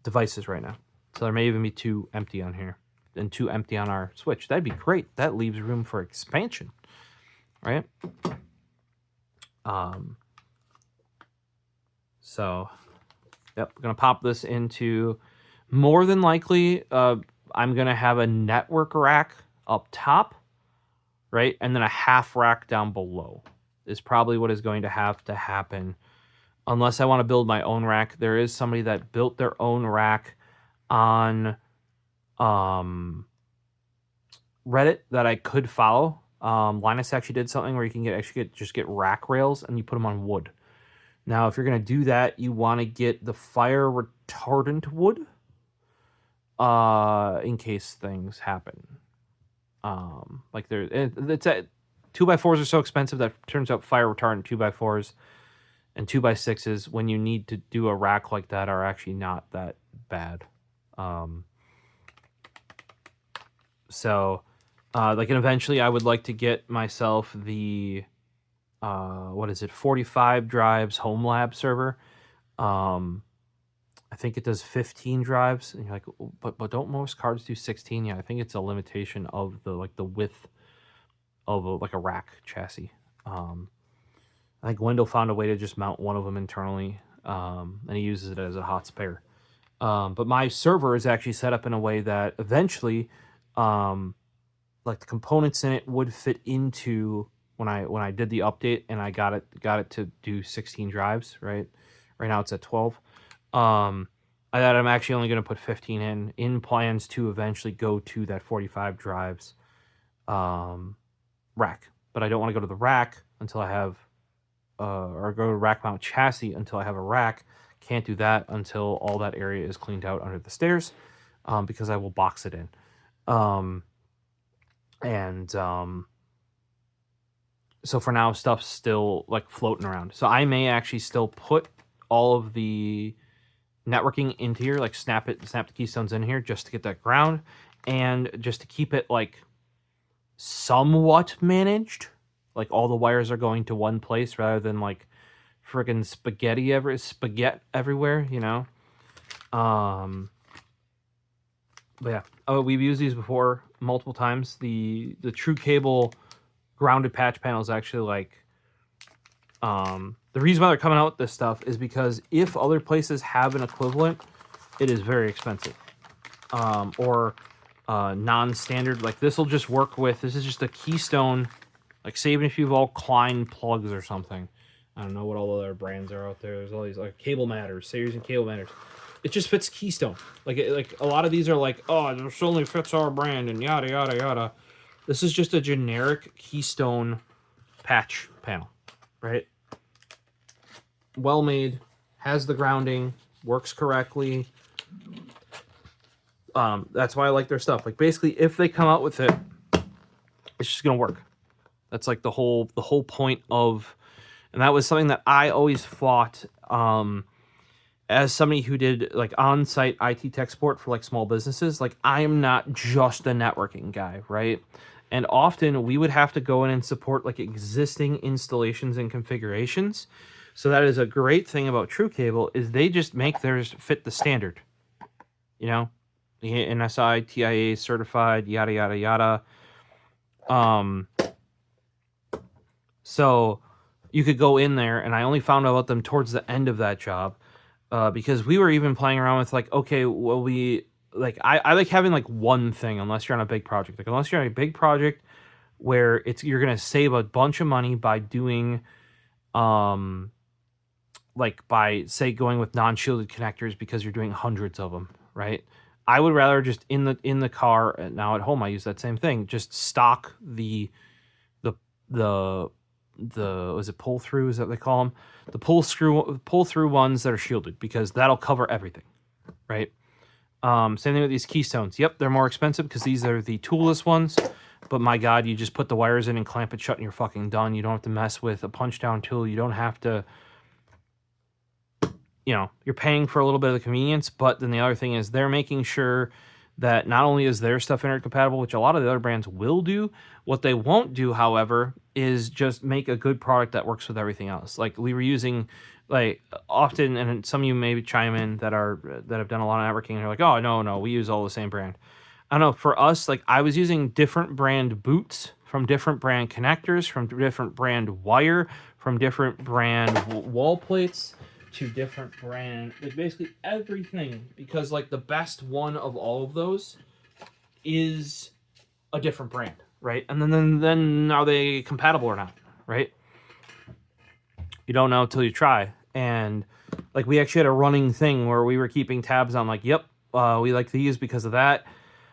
devices right now. So there may even be 2 empty on here and 2 empty on our switch. That'd be great. That leaves room for expansion, right? So, yep, I'm going to pop this into... More than likely, I'm going to have a network rack up top, right? And then a half rack down below is probably what is going to have to happen. Unless I want to build my own rack. There is somebody that built their own rack on Reddit that I could follow. Linus actually did something where you can just get rack rails and you put them on wood. Now, if you're going to do that, you want to get the fire retardant wood. In case things happen. Like it's at 2x4s are so expensive that turns out fire retardant 2x4s and 2x6s when you need to do a rack like that are actually not that bad. Like, and eventually I would like to get myself the 45 drives home lab server. I think it does 15 drives, and you're like, but don't most cards do 16? Yeah, I think it's a limitation of the width of a rack chassis. I think Wendell found a way to just mount one of them internally, and he uses it as a hot spare. But my server is actually set up in a way that eventually, like the components in it would fit into when I did the update and I got it to do 16 drives, right? Right now it's at 12. I thought I'm actually only going to put 15 in plans to eventually go to that 45 drives rack. But I don't want to go to the rack until I have or go to rack mount chassis until I have a rack. Can't do that until all that area is cleaned out under the stairs, because I will box it in. So for now, stuff's still like floating around. So I may actually still put all of the networking into here, like snap the keystones in here just to get that ground and just to keep it like somewhat managed. Like all the wires are going to one place rather than like friggin' spaghetti everywhere, you know? But yeah, we've used these before multiple times. The TrueCABLE grounded patch panel is actually like, the reason why they're coming out with this stuff is because if other places have an equivalent, it is very expensive. Or non-standard, like this will just work with, this is just a Keystone, like saving if you've all Klein plugs or something. I don't know what all other brands are out there. There's all these like Cable Matters, Sayers and Cable Matters. It just fits Keystone. Like a lot of these are like, oh, this only fits our brand and yada yada yada. This is just a generic Keystone patch panel, right? Well made, has the grounding, works correctly. That's why I like their stuff. Like basically, if they come out with it, it's just gonna work. That's like the whole point of, and that was something that I always fought. As somebody who did like on-site IT tech support for like small businesses, like I am not just a networking guy, right? And often we would have to go in and support like existing installations and configurations. So that is a great thing about TrueCABLE is they just make theirs fit the standard. You know, the NSI, TIA certified, yada yada yada. So you could go in there, and I only found out about them towards the end of that job. Because we were even playing around with like, okay, well, I like having like one thing unless you're on a big project. Like unless you're on a big project where you're gonna save a bunch of money by doing, like by say going with non-shielded connectors because you're doing hundreds of them, right? I would rather just in the car. Now at home I use that same thing. Just stock the was it pull through? Is that what they call them? The pull through ones that are shielded, because that'll cover everything, right? Same thing with these Keystones. Yep, they're more expensive because these are the toolless ones. But my God, you just put the wires in and clamp it shut and you're fucking done. You don't have to mess with a punch down tool. You don't have to, you know, you're paying for a little bit of the convenience. But then the other thing is they're making sure that not only is their stuff internet compatible, which a lot of the other brands will do, what they won't do, however, is just make a good product that works with everything else. Like we were using, like often, and some of you maybe chime in that have done a lot of networking and are like, oh no, we use all the same brand. I don't know, for us, like I was using different brand boots from different brand connectors, from different brand wire, from different brand wall plates, to different brand, like basically everything, because like the best one of all of those is a different brand, right? And then are they compatible or not, right? You don't know until you try. And like we actually had a running thing where we were keeping tabs on like, yep, we like these because of that.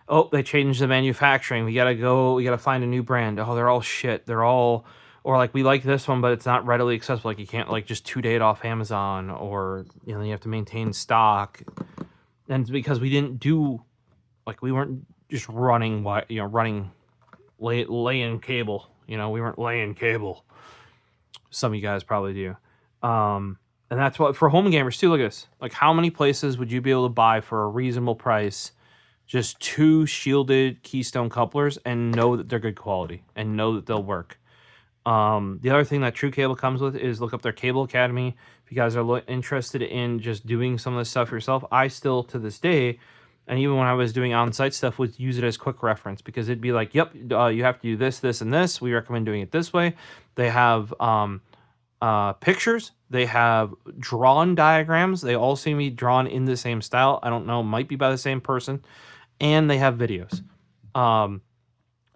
Oh, they changed the manufacturing. We gotta find a new brand. Oh, they're all shit. They're all, or like we like this one, but it's not readily accessible. Like you can't like just 2-day it off Amazon, or you know you have to maintain stock. And it's because we didn't do, like we weren't just running, laying cable. You know, we weren't laying cable. Some of you guys probably do. And that's what for home gamers too. Look at this. Like how many places would you be able to buy for a reasonable price just 2 shielded Keystone couplers and know that they're good quality and know that they'll work? The other thing that TrueCABLE comes with is look up their Cable Academy. If you guys are interested in just doing some of this stuff yourself, I still to this day, and even when I was doing on-site stuff, would use it as quick reference, because it'd be like, yep, you have to do this, this, and this. We recommend doing it this way. They have pictures. They have drawn diagrams. They all seem to be drawn in the same style. I don't know, might be by the same person. And they have videos. So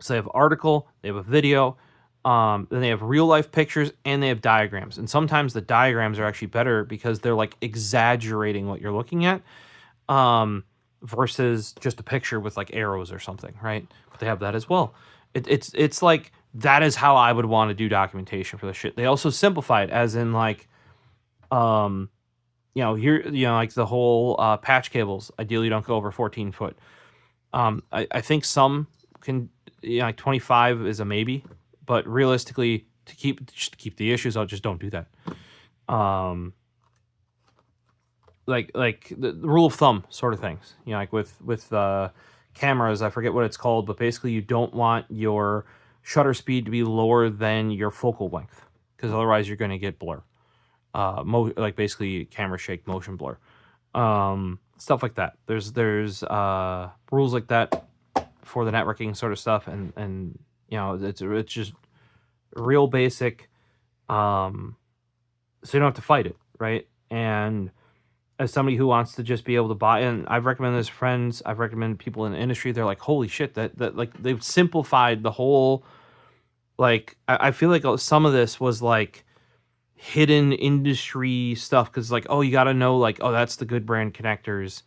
they have article, they have a video, then they have real life pictures, and they have diagrams. And sometimes the diagrams are actually better because they're like exaggerating what you're looking at, versus just a picture with like arrows or something, right? But they have that as well. It's like that is how I would want to do documentation for this shit. They also simplify it, as in like, here, like the whole patch cables. Ideally, don't go over 14 foot. I think some can, like 25 is a maybe, but realistically, to keep the issues out, just don't do that. Like the rule of thumb sort of things, like with cameras, I forget what it's called, but basically you don't want your shutter speed to be lower than your focal length, because otherwise you're going to get blur. Like basically camera shake, motion blur, stuff like that. There's rules like that for the networking sort of stuff, and it's just real basic, so you don't have to fight it, right? And as somebody who wants to just be able to buy, and I've recommended this to friends, I've recommended people in the industry, they're like, holy shit, that like they've simplified the whole, like, I feel like some of this was like hidden industry stuff, because like, oh, you got to know, like, oh, that's the good brand connectors,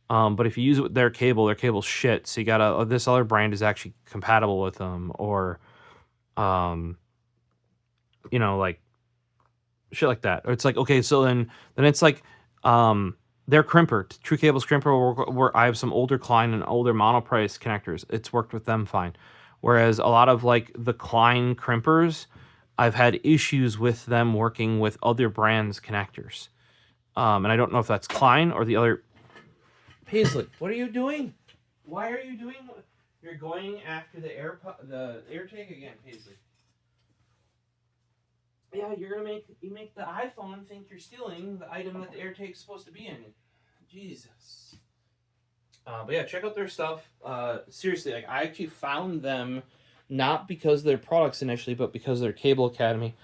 but if you use it with their cable's shit, so you gotta, oh, this other brand is actually compatible with them, or like shit like that. Or it's like, okay, so then it's like, their crimper, TrueCABLE's crimper, where I have some older Klein and older monoprice connectors, it's worked with them fine. Whereas a lot of like the Klein crimpers, I've had issues with them working with other brands' connectors. And I don't know if that's Klein or the other. Paisley, what are you doing? Why are you doing? You're going after the air tag again, Paisley. Yeah, you're gonna make the iPhone think you're stealing the item that the AirTag's supposed to be in. Jesus. But yeah, check out their stuff. Seriously, like, I actually found them not because of their products initially, but because of their Cable Academy.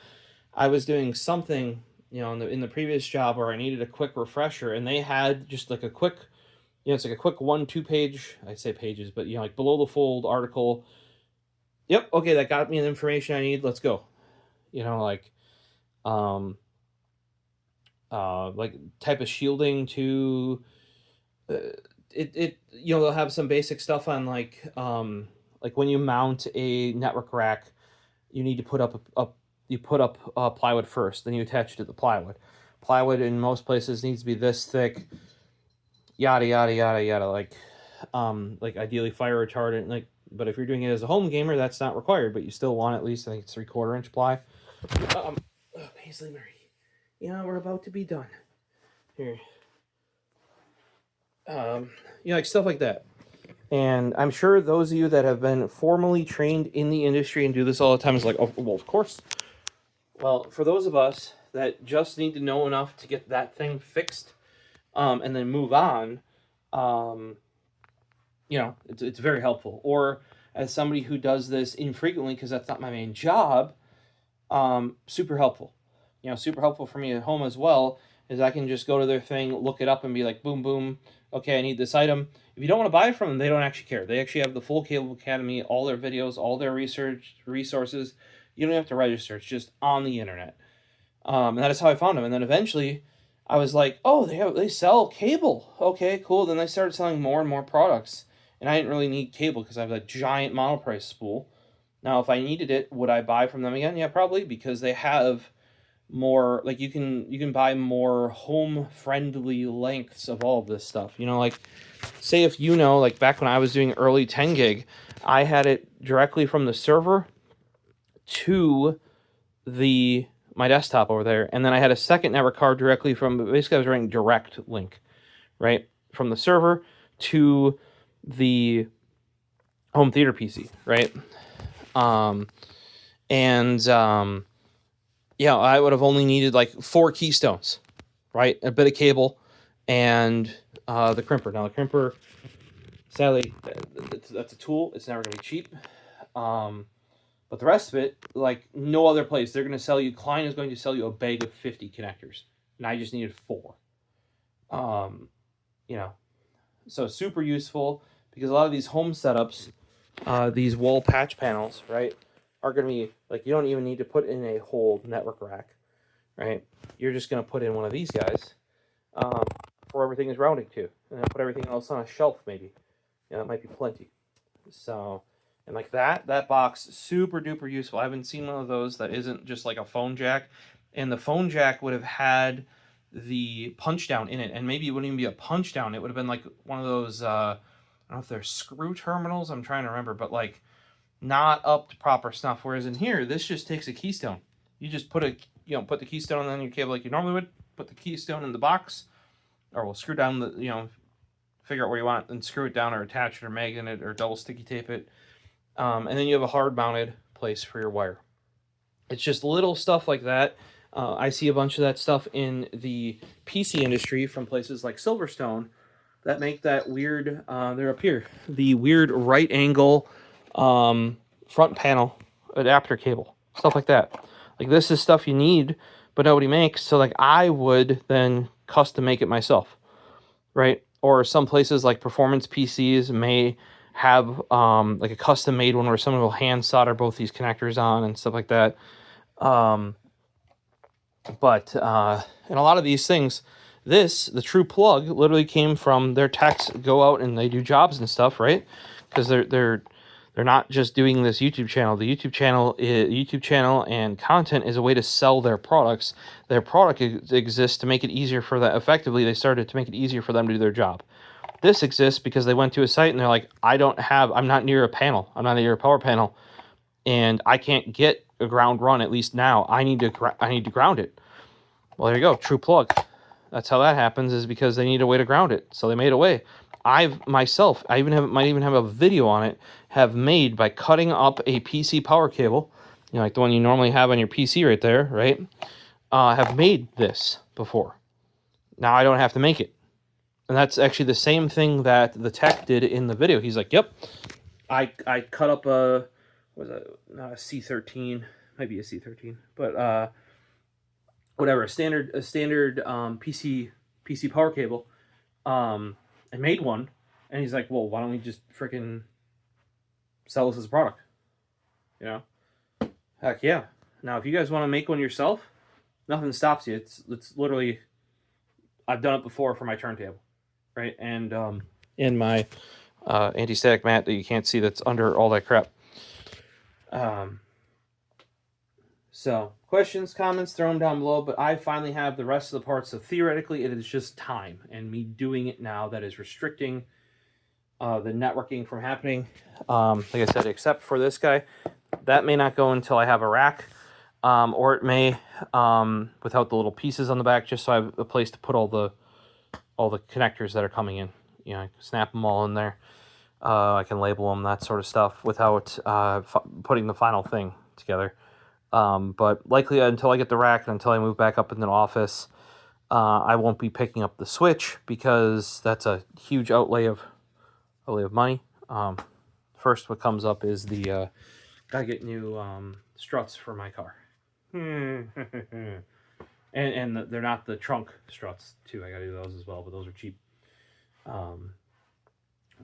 I was doing something, in the previous job where I needed a quick refresher, and they had just like a quick, it's like a quick 1-2 page. I say pages, but like below the fold article. Yep, okay, that got me the information I need. Let's go. Like type of shielding to they'll have some basic stuff on like when you mount a network rack, you need to put up plywood first, then you attach it to the plywood in most places needs to be this thick, yada yada yada yada, like ideally fire retardant, like, but if you're doing it as a home gamer, that's not required, but you still want at least, I think it's 3/4 inch ply. Paisley Murray, we're about to be done here. Like stuff like that. And I'm sure those of you that have been formally trained in the industry and do this all the time is like, oh, well, of course. Well, for those of us that just need to know enough to get that thing fixed, and then move on, it's very helpful. Or as somebody who does this infrequently, because that's not my main job, super helpful. Super helpful for me at home as well, is I can just go to their thing, look it up, and be like, boom, boom, okay, I need this item. If you don't want to buy it from them, they don't actually care. They actually have the full Cable Academy, all their videos, all their research resources. You don't have to register. It's just on the internet. And that is how I found them. And then eventually I was like, oh, they sell cable. Okay, cool. Then they started selling more and more products. And I didn't really need cable because I have a giant monoprice spool. Now, if I needed it, would I buy from them again? Yeah, probably, because they have more, like, you can buy more home-friendly lengths of all of this stuff. Like, say if like back when I was doing early 10 gig, I had it directly from the server to my desktop over there, and then I had a second network card directly from, basically I was running direct link, right, from the server to the home theater PC, right? I would have only needed like 4 keystones, right? A bit of cable and the crimper. Now the crimper, sadly, that's a tool. It's never going to be cheap. But the rest of it, like no other place, they're going to sell you, Klein is going to sell you a bag of 50 connectors. And I just needed 4. You know, so super useful because a lot of these home setups, these wall patch panels, right, are going to be like, you don't even need to put in a whole network rack, right? You're just going to put in one of these guys for everything is routing to, and then put everything else on a shelf maybe. Yeah, that might be plenty. So, and like that box, super duper useful. I haven't seen one of those that isn't just like a phone jack, and the phone jack would have had the punch down in it, and maybe it wouldn't even be a punch down. It would have been like one of those, I don't know if they're screw terminals. I'm trying to remember, but like not up to proper snuff. Whereas in here, this just takes a keystone. You just put put the keystone on your cable like you normally would. Put the keystone in the box, or we'll screw down the, figure out where you want it and screw it down or attach it or magnet it or double sticky tape it. And then you have a hard mounted place for your wire. It's just little stuff like that. I see a bunch of that stuff in the PC industry from places like Silverstone that make that weird, they're up here, the weird right angle front panel adapter cable, stuff like that. Like this is stuff you need, but nobody makes. So like I would then custom make it myself, right? Or some places like performance PCs may have like a custom made one where someone will hand solder both these connectors on and stuff like that. But and a lot of these things, the True Plug literally came from their techs go out and they do jobs and stuff, right? Because they're not just doing this YouTube channel. The YouTube channel and content is a way to sell their products. Their product exists to make it easier for that. Effectively, they started to make it easier for them to do their job. This exists because they went to a site and they're like, I'm not near a panel. I'm not near a power panel, and I can't get a ground run. At least now, I need to ground it. Well, there you go, True Plug. That's how that happens, is because they need a way to ground it. So they made a way. Myself, I might even have a video on it, have made by cutting up a PC power cable, like the one you normally have on your PC right there, right? Have made this before. Now I don't have to make it. And that's actually the same thing that the tech did in the video. He's like, yep, I cut up not a C13, might be a C13, but whatever, a standard PC power cable. I made one, and he's like, well, why don't we just freaking sell this as a product? Heck yeah. Now, if you guys want to make one yourself, nothing stops you. It's literally, I've done it before for my turntable, right? And in my anti-static mat that you can't see that's under all that crap. So, questions, comments, throw them down below, but I finally have the rest of the parts, so theoretically it is just time, and me doing it now that is restricting the networking from happening. Like I said, except for this guy, that may not go until I have a rack, or it may, without the little pieces on the back, just so I have a place to put all the connectors that are coming in. I can snap them all in there. I can label them, that sort of stuff, without putting the final thing together. But likely until I get the rack and until I move back up in the office, I won't be picking up the switch because that's a huge outlay of money. First, what comes up is the gotta get new struts for my car, and they're not the trunk struts too. I gotta do those as well, but those are cheap.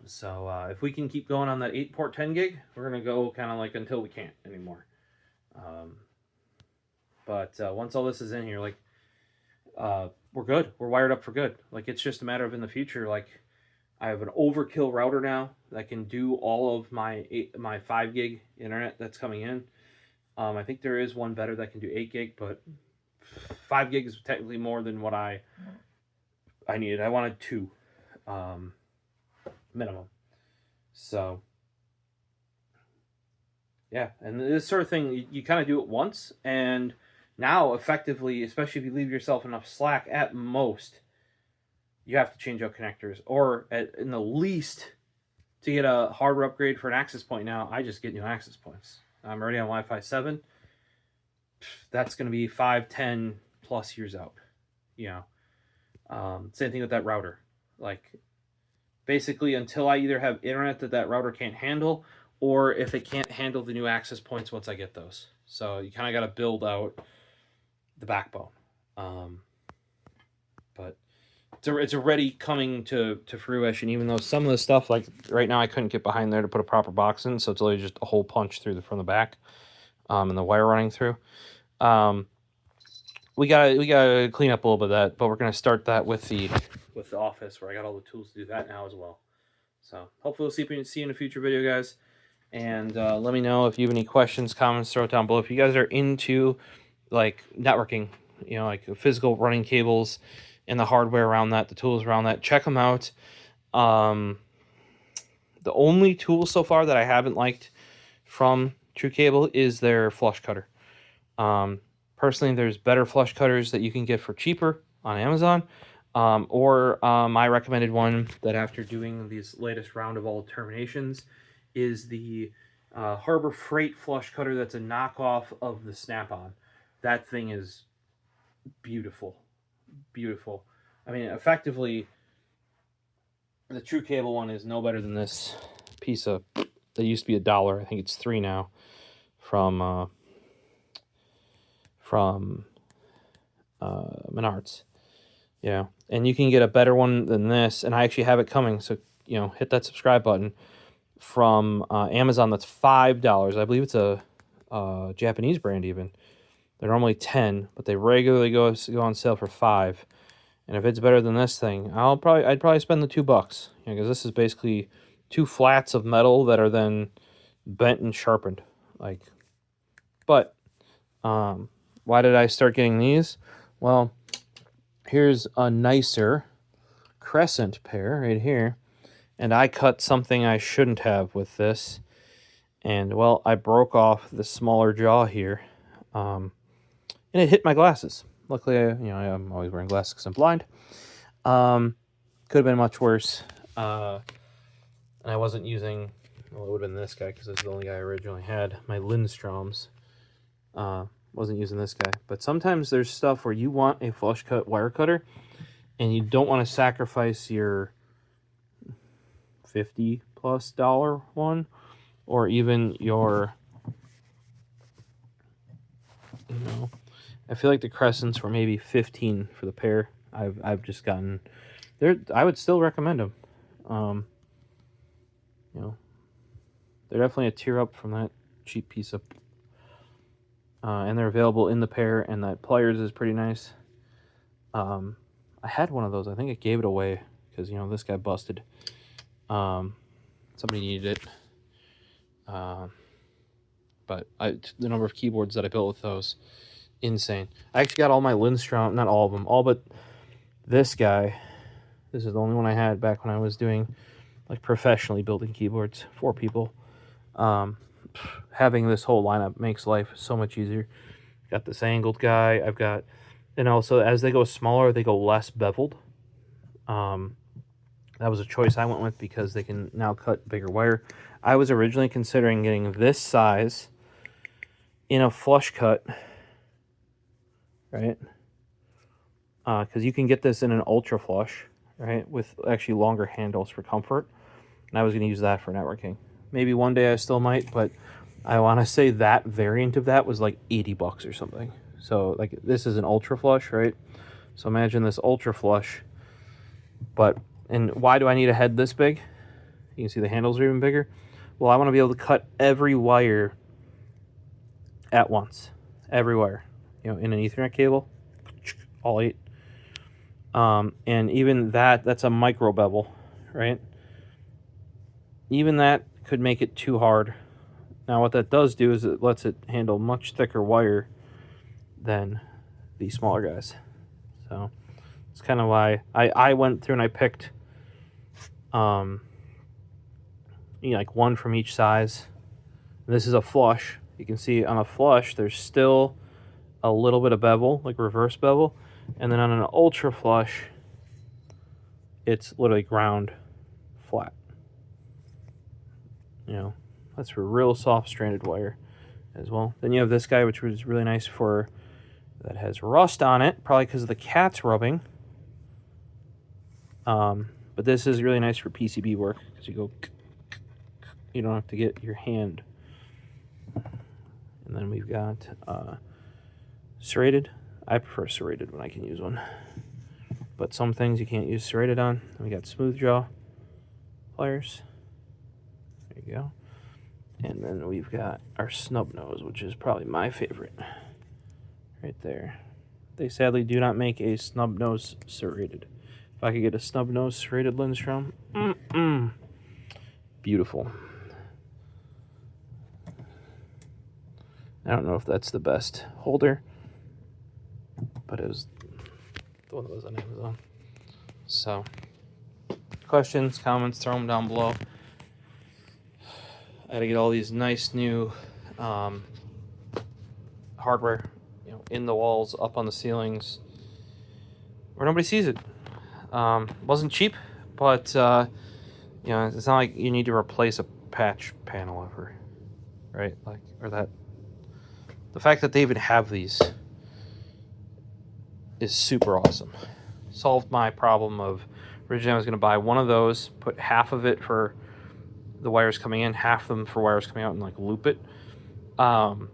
So if we can keep going on that 8-port 10 gig, we're gonna go kind of like until we can't anymore. But once all this is in here, like, we're good. We're wired up for good. Like, it's just a matter of in the future, like, I have an overkill router now that can do all of my 5 gig internet that's coming in. I think there is one better that can do 8 gig, but 5 gig is technically more than what I needed. I wanted 2 minimum. So yeah, and this sort of thing, you kind of do it once, and now effectively, especially if you leave yourself enough slack, at most you have to change out connectors, or in the least, to get a hardware upgrade for an access point. Now I just get new access points. I'm already on Wi-Fi 7. That's going to be 5, 10 plus years out. Same thing with that router. Like, basically until I either have internet that router can't handle, or if it can't handle the new access points once I get those. So you kind of got to build out the backbone. But it's already coming to fruition, even though some of the stuff, like right now, I couldn't get behind there to put a proper box in, so it's literally just a hole punch through from the back, and the wire running through. We gotta clean up a little bit of that, but we're gonna start that with the office, where I got all the tools to do that now as well. So hopefully we'll see you in a future video, guys. And let me know if you have any questions, comments, throw it down below. If you guys are into like networking, you know, like physical running cables and the hardware around that, the tools around that, check them out. The only tool so far that I haven't liked from TrueCABLE is their flush cutter. Personally, there's better flush cutters that you can get for cheaper on Amazon. Or my recommended one that after doing this latest round of all terminations is the Harbor Freight flush cutter that's a knockoff of the Snap-on. That thing is beautiful. Beautiful. I mean, effectively, the TrueCABLE one is no better than this piece of, that used to be $1. I think it's $3 now from Menards. Yeah, and you can get a better one than this, and I actually have it coming, so, you know, hit that subscribe button, from Amazon. That's $5. I believe it's a Japanese brand even. They're normally 10, but they regularly go on sale for 5. And if it's better than this thing, I'd probably spend the $2, you know, because this is basically 2 flats of metal that are then bent and sharpened. Like, but why did I start getting these? Well, here's a nicer crescent pair right here. And I cut something I shouldn't have with this. And, well, I broke off the smaller jaw here. And it hit my glasses. Luckily, I'm always wearing glasses because I'm blind. Could have been much worse. And I wasn't using, well, it would have been this guy because this is the only guy I originally had. My Lindstroms. Wasn't using this guy. But sometimes there's stuff where you want a flush cut wire cutter and you don't want to sacrifice your $50+ one, or even your, you know, I feel like the crescents were maybe 15 for the pair. I've just gotten there. I would still recommend them. You know, they're definitely a tier up from that cheap piece of, and they're available in the pair, and that pliers is pretty nice. I had one of those. I think I gave it away because, you know, this guy busted. Somebody needed it. But the number of keyboards that I built with those, insane. I actually got all my Lindstrom, not all of them, all but this guy. This is the only one I had back when I was doing, like, professionally building keyboards for people. Having this whole lineup makes life so much easier. Got this angled guy. I've got, and also as they go smaller, they go less beveled. That was a choice I went with because they can now cut bigger wire. I was originally considering getting this size in a flush cut, right? Because you can get this in an ultra flush, right, with actually longer handles for comfort. And I was going to use that for networking. Maybe one day I still might, but I want to say that variant of that was like $80 or something. So, like, this is an ultra flush, right? So imagine this ultra flush, but, and why do I need a head this big? You can see the handles are even bigger. Well, I want to be able to cut every wire at once. Every wire. You know, in an Ethernet cable, all 8. And even that's a micro bevel, right? Even that could make it too hard. Now, what that does do is it lets it handle much thicker wire than the smaller guys. So it's kind of why I went through and I picked, like one from each size. This is a flush. You can see on a flush, there's still a little bit of bevel, like reverse bevel. And then on an ultra flush, it's literally ground flat. You know, that's for real soft stranded wire as well. Then you have this guy, which was really nice for, that has rust on it, probably because of the cat's rubbing. But this is really nice for PCB work because you go, you don't have to get your hand. And then we've got serrated. I prefer serrated when I can use one, but some things you can't use serrated on. We got smooth jaw pliers. There you go. And then we've got our snub nose, which is probably my favorite. Right there. They sadly do not make a snub nose serrated. If I could get a snub nose serrated Lindstrom, beautiful. I don't know if that's the best holder, but it was the one that was on Amazon. So, questions, comments, throw them down below. I gotta get all these nice new hardware, you know, in the walls, up on the ceilings, where nobody sees it. Wasn't cheap, but you know, it's not like you need to replace a patch panel ever, right? Like, or that. The fact that they even have these is super awesome. Solved my problem of originally I was going to buy one of those, put half of it for the wires coming in, half of them for wires coming out, and like loop it. And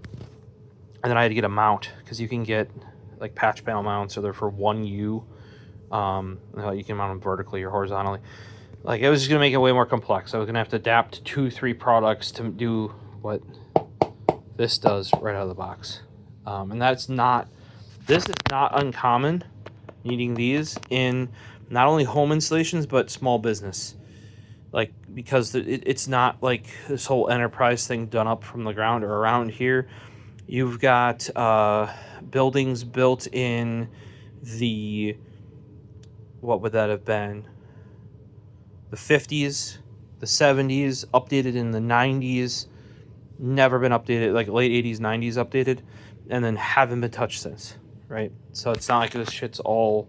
then I had to get a mount, because you can get like patch panel mounts, so they're for 1U. You can mount them vertically or horizontally. Like, it was just going to make it way more complex. I was going to have to adapt 2-3 products to do what this does right out of the box. And this is not uncommon, needing these in not only home installations but small business, like, because it's not like this whole enterprise thing done up from the ground. Or around here you've got buildings built in the, what would that have been, the 50s, the 70s, updated in the 90s, never been updated, like late 80s, 90s updated, and then haven't been touched since, right? So it's not like this shit's all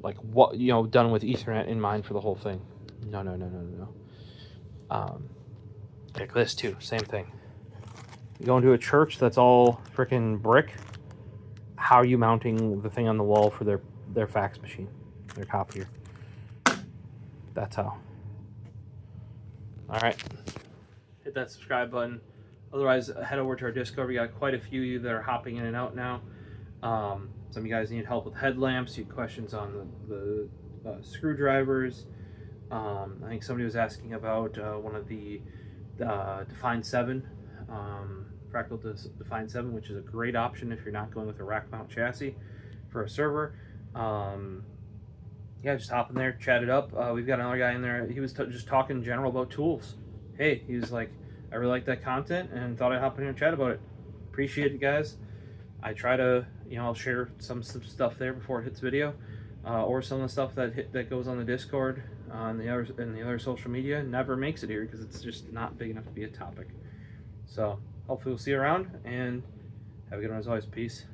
like, what, you know, done with Ethernet in mind for the whole thing. No. Like this too, same thing. You go into a church that's all freaking brick, how are you mounting the thing on the wall for their fax machine, their copier? That's how. All right, hit that subscribe button. Otherwise, head over to our Discord. We got quite a few of you that are hopping in and out now. Some of you guys need help with headlamps. You have questions on the screwdrivers. I think somebody was asking about one of the Define 7, Fractal Define 7, which is a great option if you're not going with a rack mount chassis for a server. Yeah, just hop in there, chat it up. We've got another guy in there. He was just talking in general about tools. Hey, he was like, I really like that content and thought I'd hop in here and chat about it. Appreciate it, guys. I try to, you know, I'll share some stuff there before it hits video, or some of the stuff that goes on the Discord, and the other social media never makes it here because it's just not big enough to be a topic. So hopefully we'll see you around, and have a good one as always. Peace.